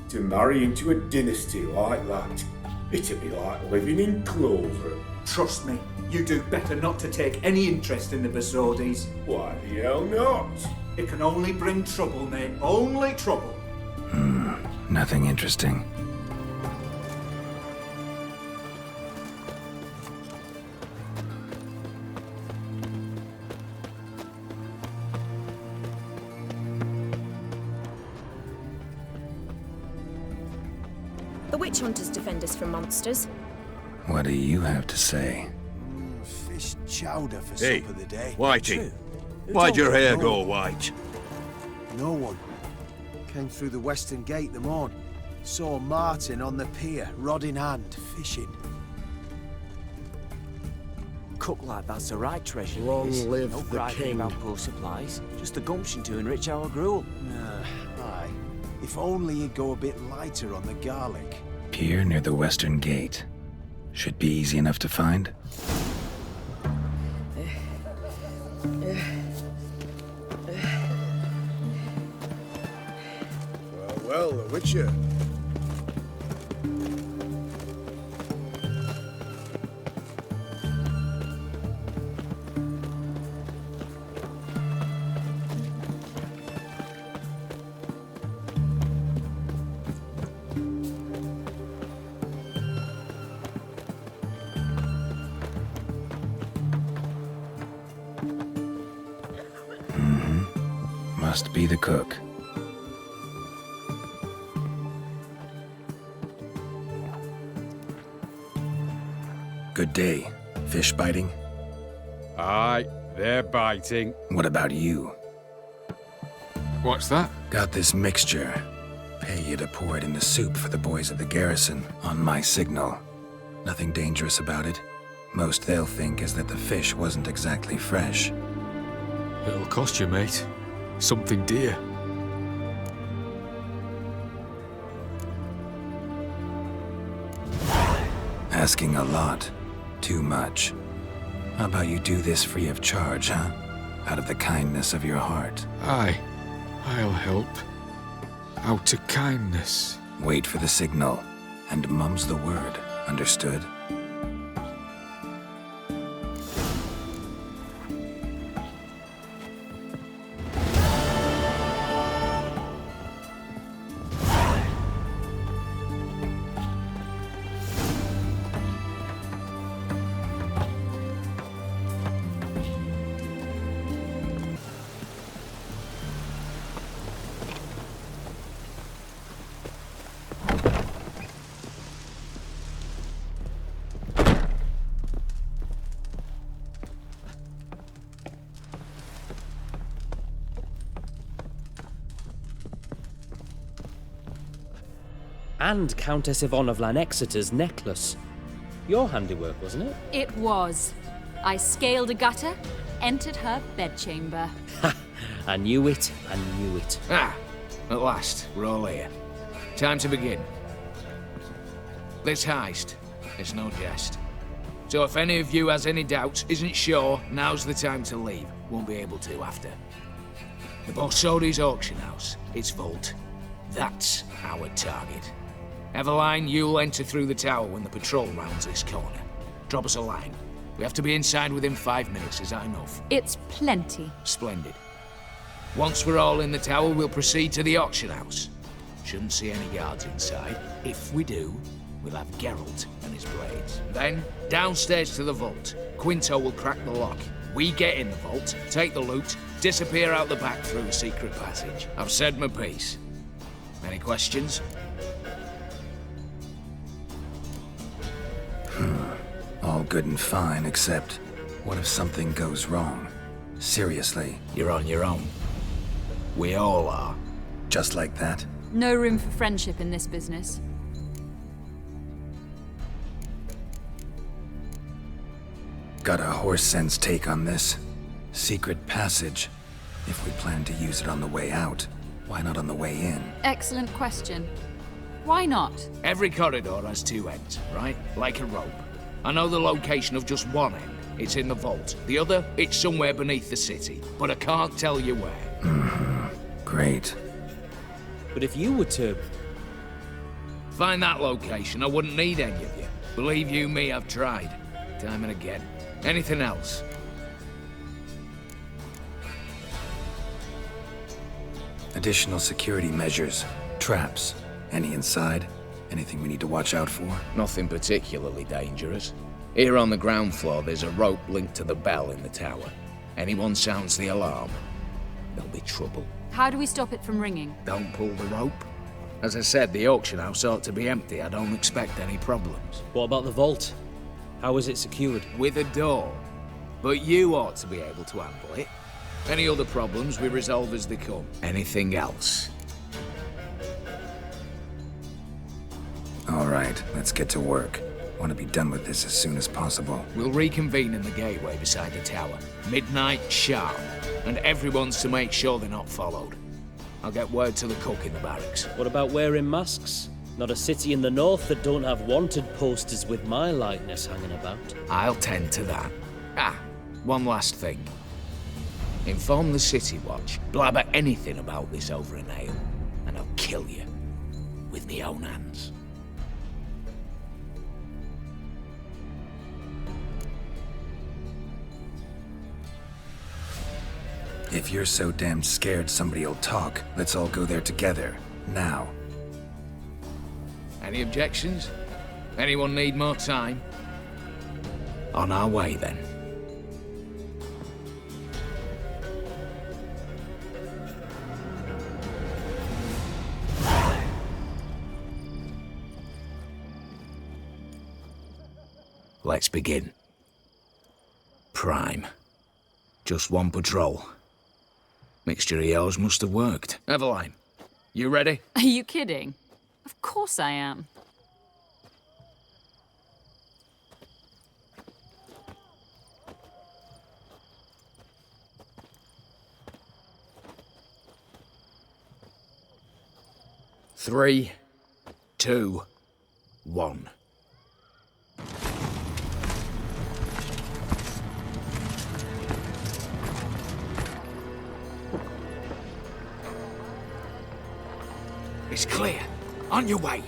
To marry into a dynasty like that, it'd be like living in clover. Trust me, you do better not to take any interest in the Besodis. Why the hell not? It can only bring trouble, mate. Only trouble. Nothing interesting. The witch hunters defend us from monsters. What do you have to say? Fish chowder for Hey, supper the day. Whitey, why'd your hair go white? No one. Came through the western gate the morn. Saw Martin on the pier, rod in hand, fishing. cook like that's the right treasure. Long is. live no the bragging king. about poor supplies. Just the gumption to enrich our gruel. Aye. If only you'd go a bit lighter on the garlic. Pier near the western gate. Should be easy enough to find. Well, the Witcher. Must be the cook. Good day. Fish biting? Aye, they're biting. What about you? What's that? Got this mixture. Pay you to pour it in the soup for the boys at the garrison, on my signal. Nothing dangerous about it. Most they'll think is that the fish wasn't exactly fresh. It'll cost you, mate. Something dear. Asking a lot. Too much. How about you do this free of charge, huh? Out of the kindness of your heart. Aye, I'll help. Out of kindness. Wait for the signal, and mum's the word. Understood? And Countess Yvonne of Lanexeter's necklace. Your handiwork, wasn't it? It was. I scaled a gutter, entered her bedchamber. Ha! I knew it, I knew it. Ah, at last, we're all here. Time to begin. This heist is no jest. So if any of you has any doubts, isn't sure, now's the time to leave. Won't be able to after. The Borsodi's auction house, its vault. That's our target. Eveline, you'll enter through the tower when the patrol rounds this corner. Drop us a line. We have to be inside within 5 minutes, is that enough? It's plenty. Splendid. Once we're all in the tower, we'll proceed to the auction house. Shouldn't see any guards inside. If we do, we'll have Geralt and his blades. Then, downstairs to the vault. Quinto will crack the lock. We get in the vault, take the loot, disappear out the back through a secret passage. I've said my piece. Any questions? All good and fine, except what if something goes wrong? Seriously. You're on your own. We all are. Just like that? No room for friendship in this business. Got a horse sense take on this. Secret passage. If we plan to use it on the way out, why not on the way in? Excellent question. Why not? Every corridor has two ends, right? Like a rope. I know the location of just one end. It's in the vault. The other, it's somewhere beneath the city. But I can't tell you where. Great. But if you were to... find that location, I wouldn't need any of you. Believe you me, I've tried. Time and again. Anything else? Additional security measures. Traps. Any inside? Anything we need to watch out for? Nothing particularly dangerous. Here on the ground floor, there's a rope linked to the bell in the tower. Anyone sounds the alarm, there'll be trouble. How do we stop it from ringing? Don't pull the rope. As I said, the auction house ought to be empty. I don't expect any problems. What about the vault? How is it secured? With a door. But you ought to be able to handle it. Any other problems, we resolve as they come. Anything else? All right, let's get to work. Want to be done with this as soon as possible. We'll reconvene in the gateway beside the tower. Midnight sharp. And everyone's to make sure they're not followed. I'll get word to the cook in the barracks. What about wearing masks? Not a city in the north that don't have wanted posters with my likeness hanging about. I'll tend to that. Ah, one last thing. Inform the City Watch. Blabber anything about this over an ale, and I'll kill you. With me own hands. If you're so damn scared somebody'll talk, let's all go there together. Now. Any objections? Anyone need more time? On our way, then. Let's begin. Prime. Just one patrol. Mixture of yours must have worked. Eveline, you ready? Are you kidding? Of course I am. Three, 2, 1. It's clear. On your way.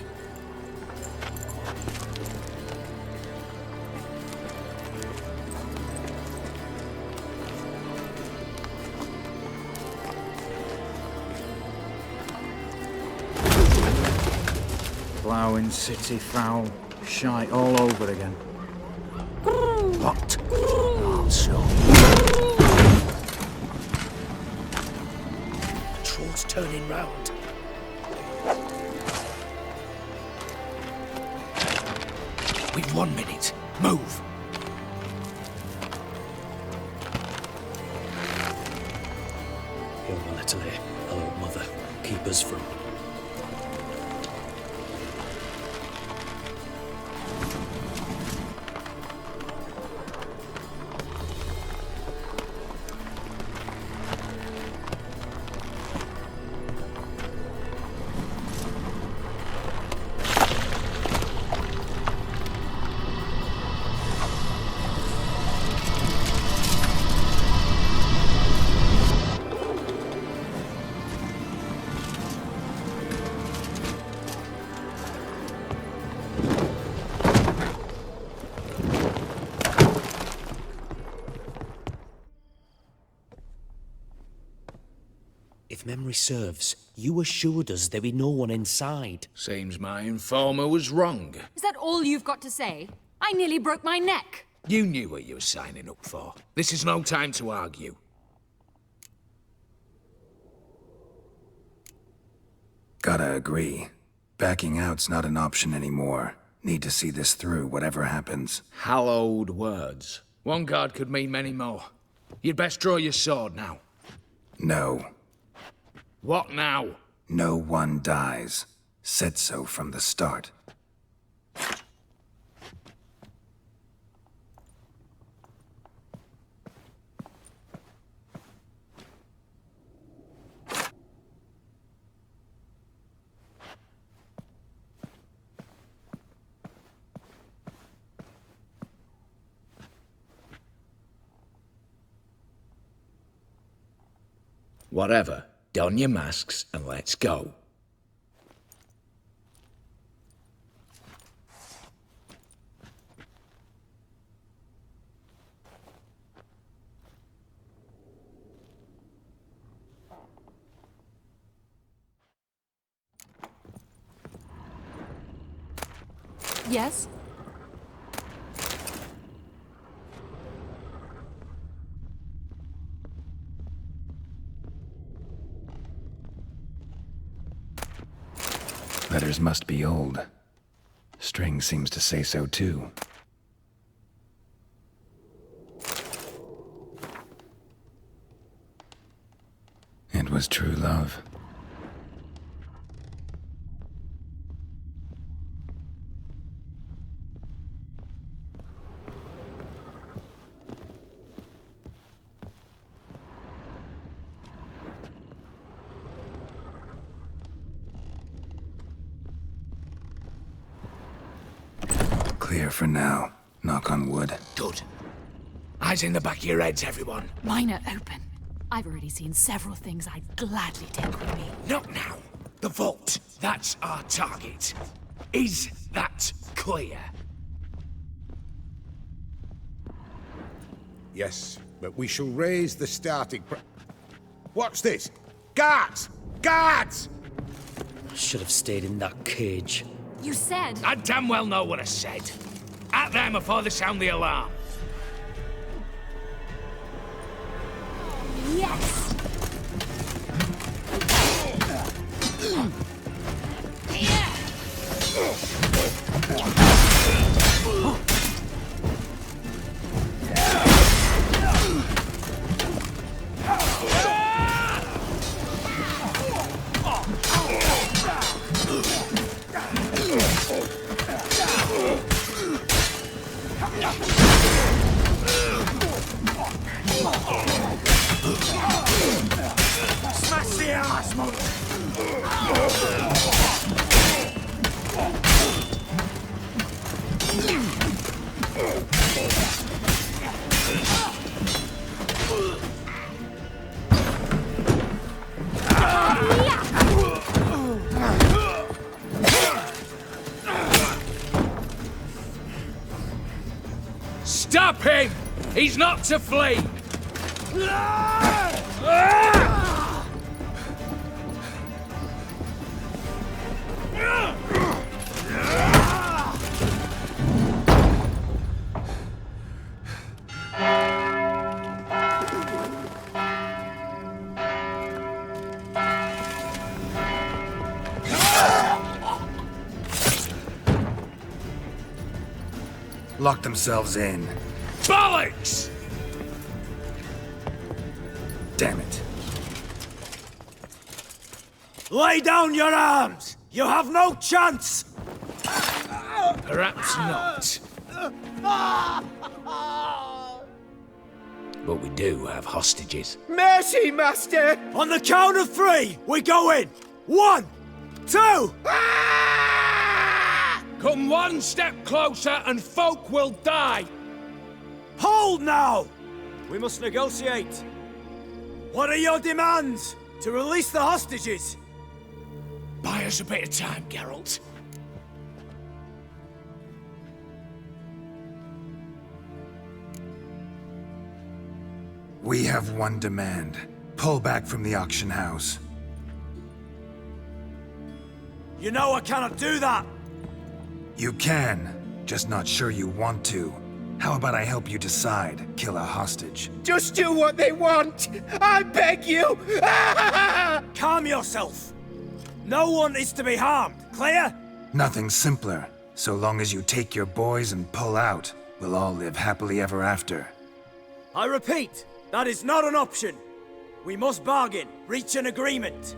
Ploughing city foul. Shite all over again. What? Also. Troll's turning round. We've 1 minute. Move. You're my little ear. Hello, mother. Keep us from... If memory serves, you assured us there be no one inside. Seems my informer was wrong. Is that all you've got to say? I nearly broke my neck. You knew what you were signing up for. This is no time to argue. Gotta agree. Backing out's not an option anymore. Need to see this through, whatever happens. Hallowed words. One guard could mean many more. You'd best draw your sword now. No. What now? No one dies. Said so from the start. Whatever. Don your masks and let's go. Yes? Letters must be old. String seems to say so too. It was true love. Clear for now. Knock on wood. Good. Eyes in the back of your heads, everyone. Mine are open. I've already seen several things I'd gladly take with me. Not now. The vault. That's our target. Is that clear? Yes, but we shall raise the starting What's this? Guards! Guards! Should have stayed in that cage. You said... I damn well know what I said. At them before they sound the alarm. Yes! Smash the ass, man! Stop him! He's not to flee! Lock themselves in. Bollocks! Damn it. Lay down your arms! You have no chance! Perhaps not. But we do have hostages. Mercy, Master! On the count of 3, we go in! 1, 2... Come one step closer and folk will die! Hold now! We must negotiate. What are your demands? To release the hostages? Buy us a bit of time, Geralt. We have one demand. Pull back from the auction house. You know I cannot do that! You can, just not sure you want to. How about I help you decide? Kill a hostage. Just do what they want! I beg you! Calm yourself! No one is to be harmed, clear? Nothing simpler. So long as you take your boys and pull out, we'll all live happily ever after. I repeat, that is not an option. We must bargain, reach an agreement.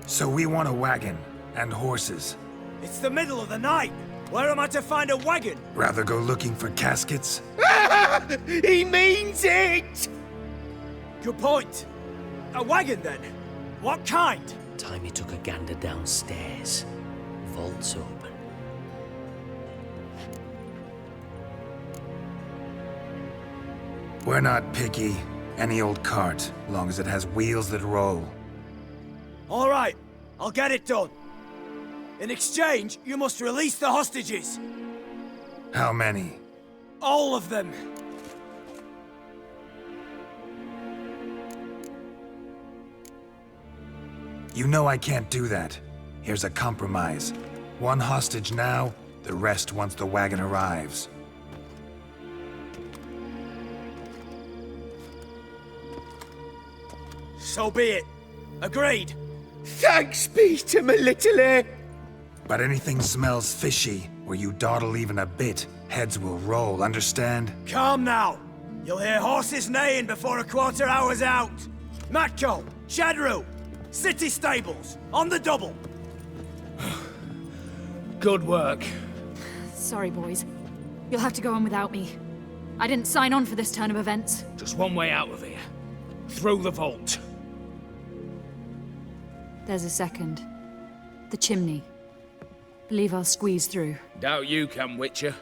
So we want a wagon, and horses. It's the middle of the night. Where am I to find a wagon? Rather go looking for caskets? He means it! Good point. A wagon, then? What kind? Time he took a gander downstairs. Vault's open. We're not picky. Any old cart, long as it has wheels that roll. All right, I'll get it done. In exchange, you must release the hostages. How many? All of them. You know I can't do that. Here's a compromise. One hostage now, the rest once the wagon arrives. So be it. Agreed. Thanks be to my little But anything smells fishy, or you dawdle even a bit, heads will roll, understand? Calm now. You'll hear horses neighing before a quarter hour's out. Matco, Shadru, city stables, on the double. Good work. Sorry, boys. You'll have to go on without me. I didn't sign on for this turn of events. Just one way out of here. Through the vault. There's a second. The chimney. Believe I'll squeeze through. Doubt you can, Witcher.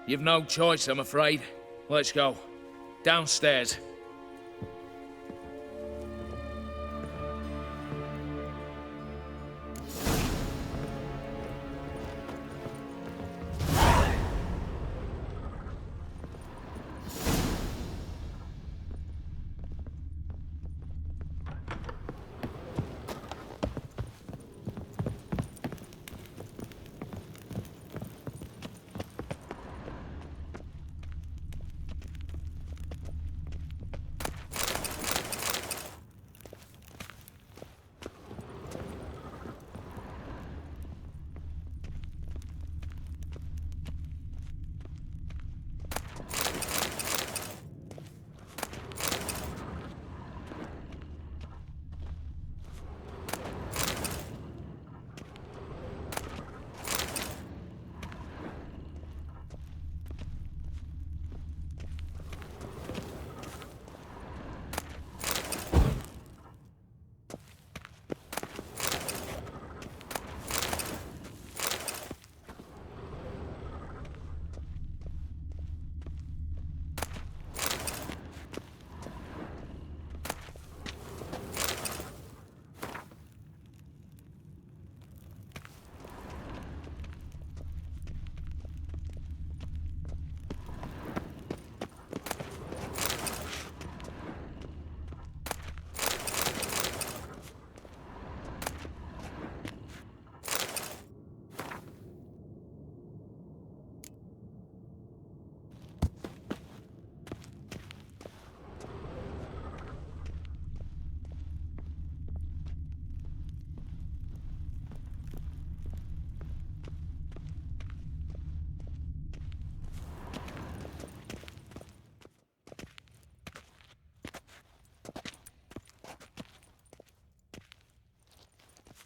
You've no choice, I'm afraid. Let's go. Downstairs.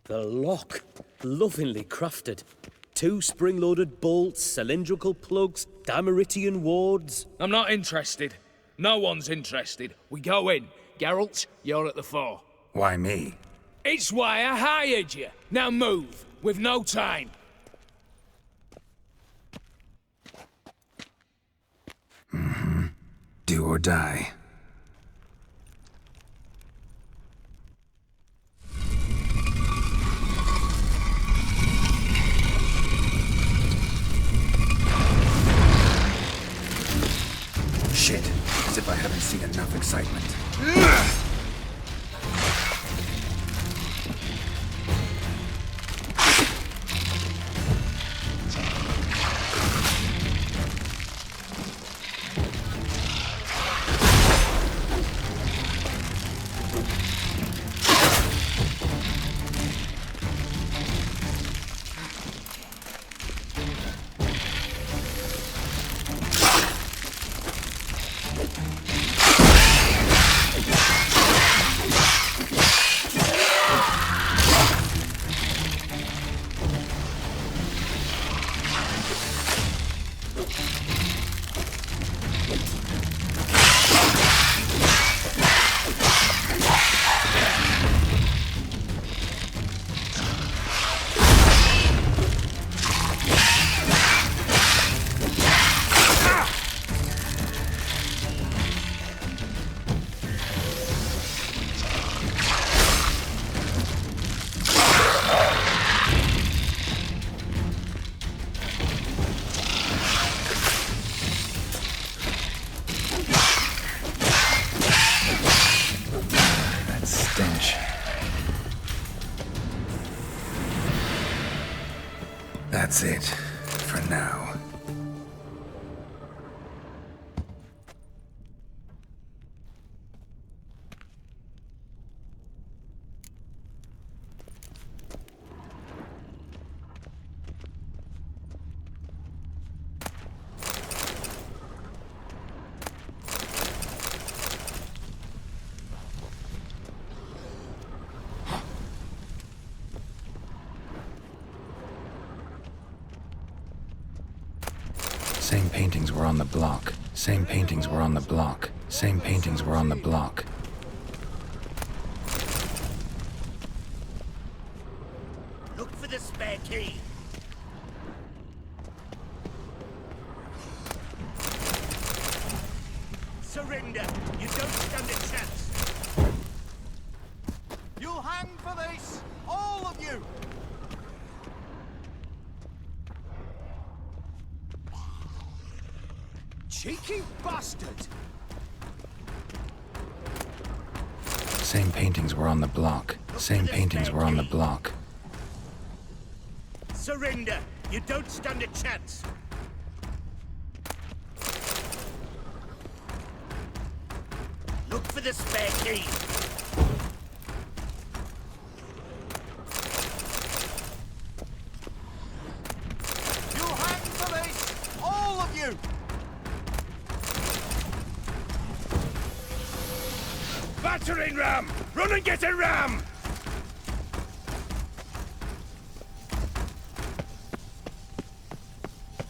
The lock. Lovingly crafted. 2 spring-loaded bolts, cylindrical plugs, Dameritian wards. I'm not interested. No one's interested. We go in. Geralt, you're at the fore. Why me? It's why I hired you. Now move. We've no time. Do or die. Shit, as if I haven't seen enough excitement. That's it, for now. Same paintings were on the block. Same paintings were on the block. Same paintings were on the block. Look for the spare key. Surrender! You don't stand a chance! You'll hang for this! All of you! Cheeky bastard! Same paintings were on the block. Same paintings were on the block. Surrender! You don't stand a chance! Look for the spare key! You'll hang for this! All of you! Battering ram! Run and get a ram!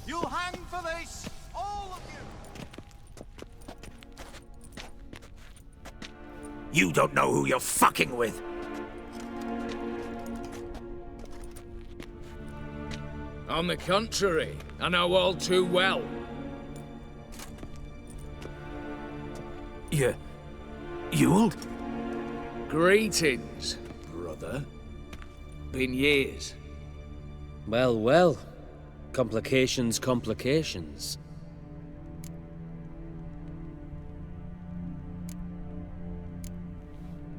You'll hang for this! All of you! You don't know who you're fucking with. On the contrary, I know all too well. Ewald? Greetings, brother. Been years. Well, well. Complications, complications.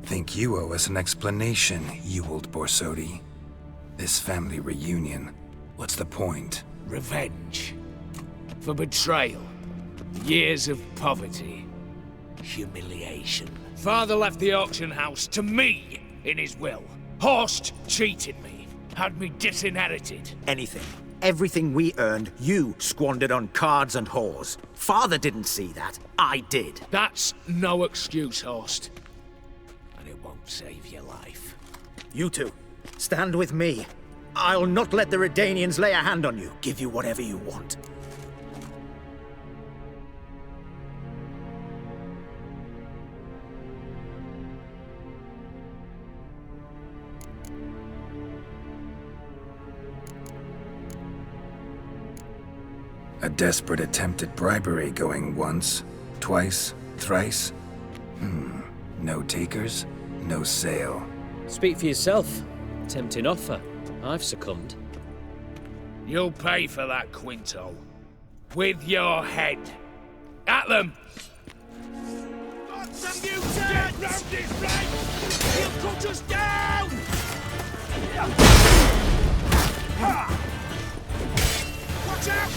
Think you owe us an explanation, Ewald Borsodi. This family reunion, what's the point? Revenge. For betrayal. Years of poverty. Humiliation. Father left the auction house to me in his will. Horst cheated me. Had me disinherited. Anything. Everything we earned, you squandered on cards and whores. Father didn't see that. I did. That's no excuse, Horst. And it won't save your life. You two, stand with me. I'll not let the Redanians lay a hand on you. Give you whatever you want. A desperate attempt at bribery going once, twice, thrice? No takers, no sale. Speak for yourself. Tempting offer. I've succumbed. You'll pay for that, Quinto. With your head. At them! Got some mutants! Get round this right! He'll cut us down! Watch out!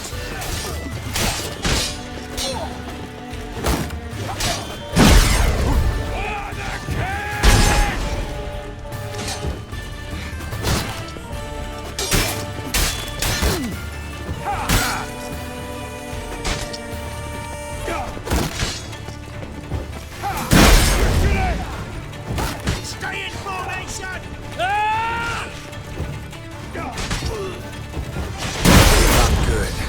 Stay in formation! Not good.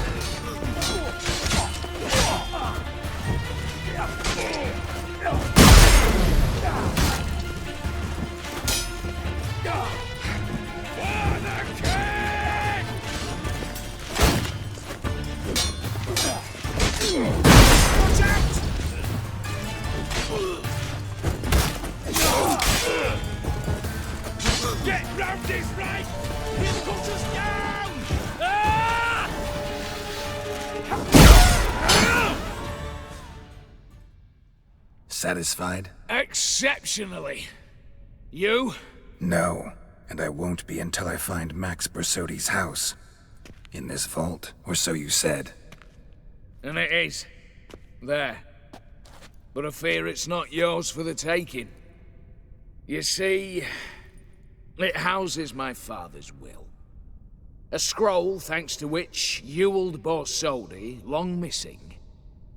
Get round this right! He'll cut us down! Satisfied? Exceptionally. You? No, and I won't be until I find Max Bersodi's house. In this vault, or so you said. And it is. There. But I fear it's not yours for the taking. You see, it houses my father's will. A scroll thanks to which Ewald Borsodi, long missing,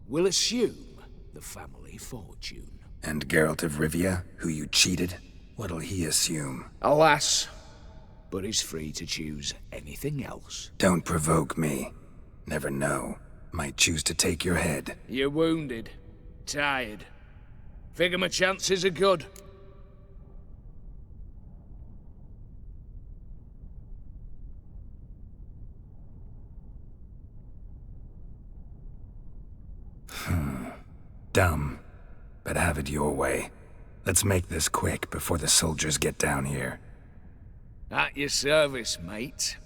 will assume the family fortune. And Geralt of Rivia, who you cheated, what'll he assume? Alas, but he's free to choose anything else. Don't provoke me. Never know. Might choose to take your head. You're wounded. Tired. Figure my chances are good. Dumb. but have it your way. Let's make this quick before the soldiers get down here. At your service, mate.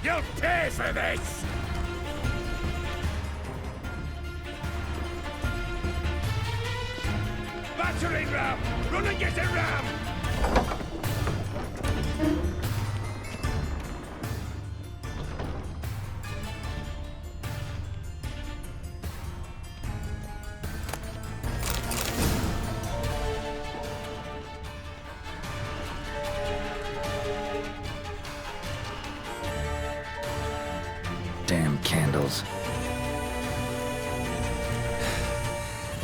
You'll pay for this! Battering ram! Run and get a ram! Damn candles.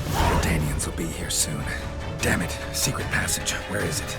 The Danians will be here soon. Damn it, secret passage. Where is it?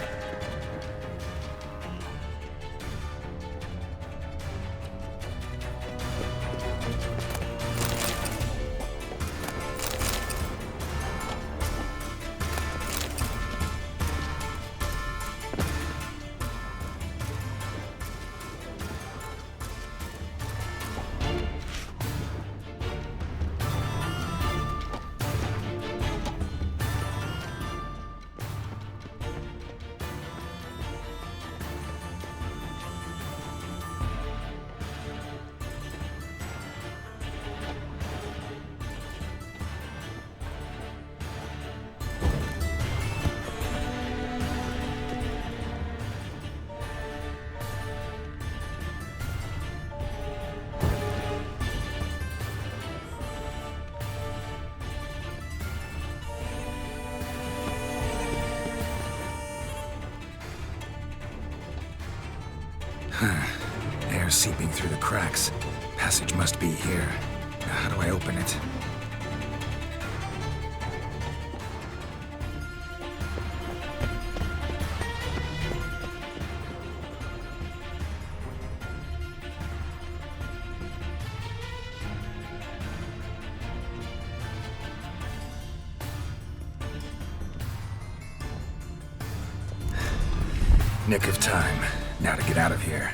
Air seeping through the cracks. Passage must be here. Now, how do I open it? Nick of time. Now to get out of here.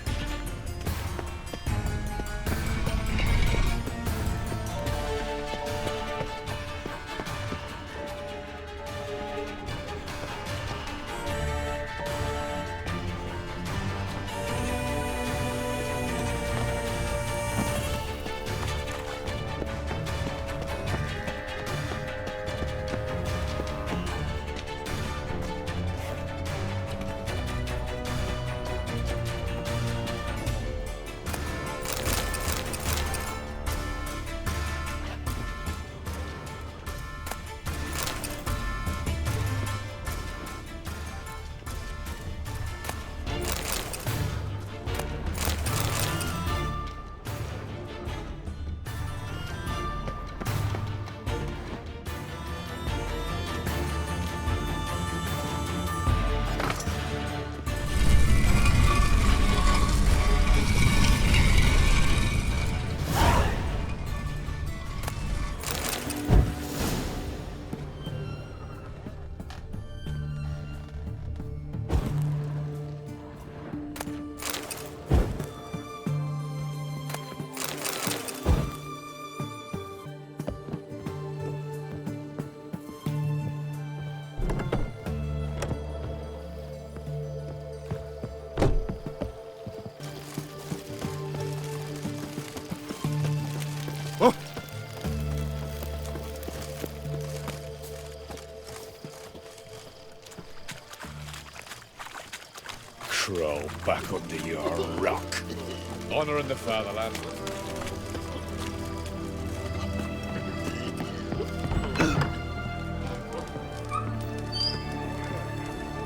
Oh. Crawl back under your rock. Honouring the fatherland.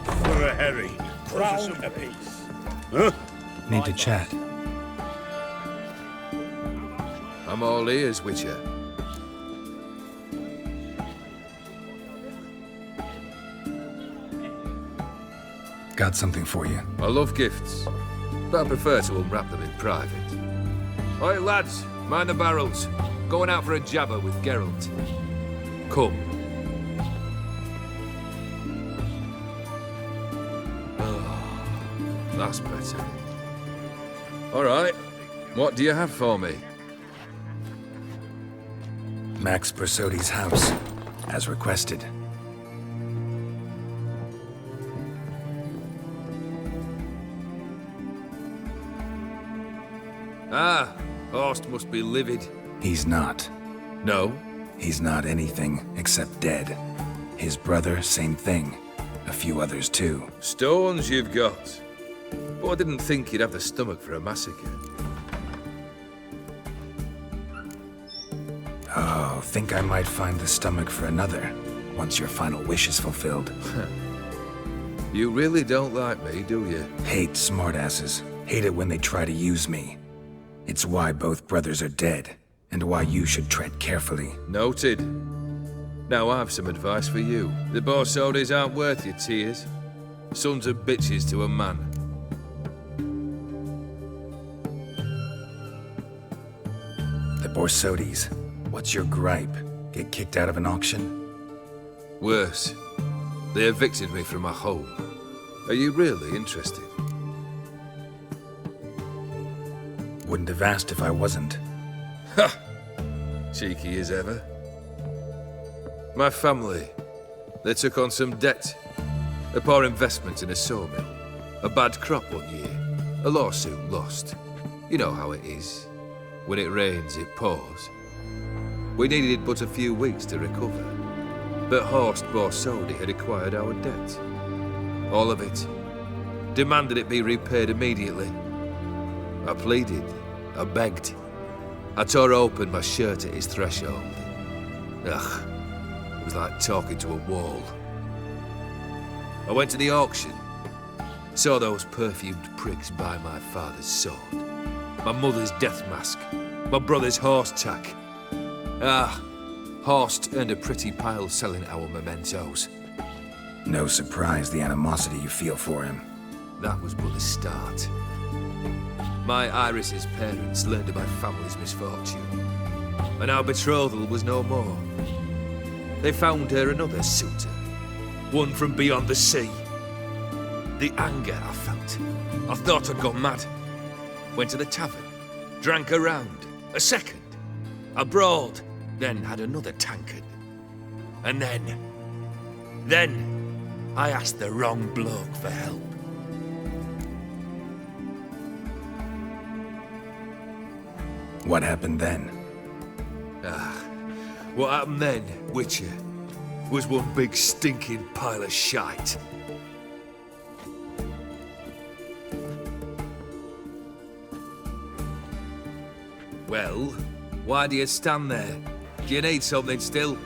For a Harry. Crown apiece. Huh? Need to chat. I'm all ears, Witcher. Got something for you. I love gifts, but I prefer to unwrap them in private. Oi, lads, mind the barrels. Going out for a jabber with Geralt. Come. Oh, that's better. All right, what do you have for me? Max Bersodi's house, as requested. Ah, Horst must be livid. He's not. No? He's not anything except dead. His brother, same thing. A few others too. Stones you've got. But I didn't think you'd have the stomach for a massacre. Oh, think I might find the stomach for another, once your final wish is fulfilled. You really don't like me, do you? Hate smartasses. Hate it when they try to use me. It's why both brothers are dead, and why you should tread carefully. Noted. Now I've some advice for you. The Borsodis aren't worth your tears. Sons of bitches to a man. The Borsodis. What's your gripe? Get kicked out of an auction? Worse. They evicted me from my home. Are you really interested? Wouldn't have asked if I wasn't. Ha! Cheeky as ever. My family, they took on some debt. A poor investment in a sawmill. A bad crop one year. A lawsuit lost. You know how it is. When it rains, it pours. We needed but a few weeks to recover. But Horst Borsodi had acquired our debt. All of it. Demanded it be repaid immediately. I pleaded. I begged. I tore open my shirt at his threshold. Ugh. It was like talking to a wall. I went to the auction. Saw those perfumed pricks buy my father's sword. My mother's death mask. My brother's horse tack. Ah, Horst earned a pretty pile selling our mementos. No surprise the animosity you feel for him. That was but the start. My Iris's parents learned of my family's misfortune, and our betrothal was no more. They found her another suitor, one from beyond the sea. The anger I felt, I thought I'd gone mad. Went to the tavern, drank a round, a second, a broad, then had another tankard. And then I asked the wrong bloke for help. What happened then? What happened then, Witcher, was one big stinking pile of shite. Well, why do you stand there? Do you need something still?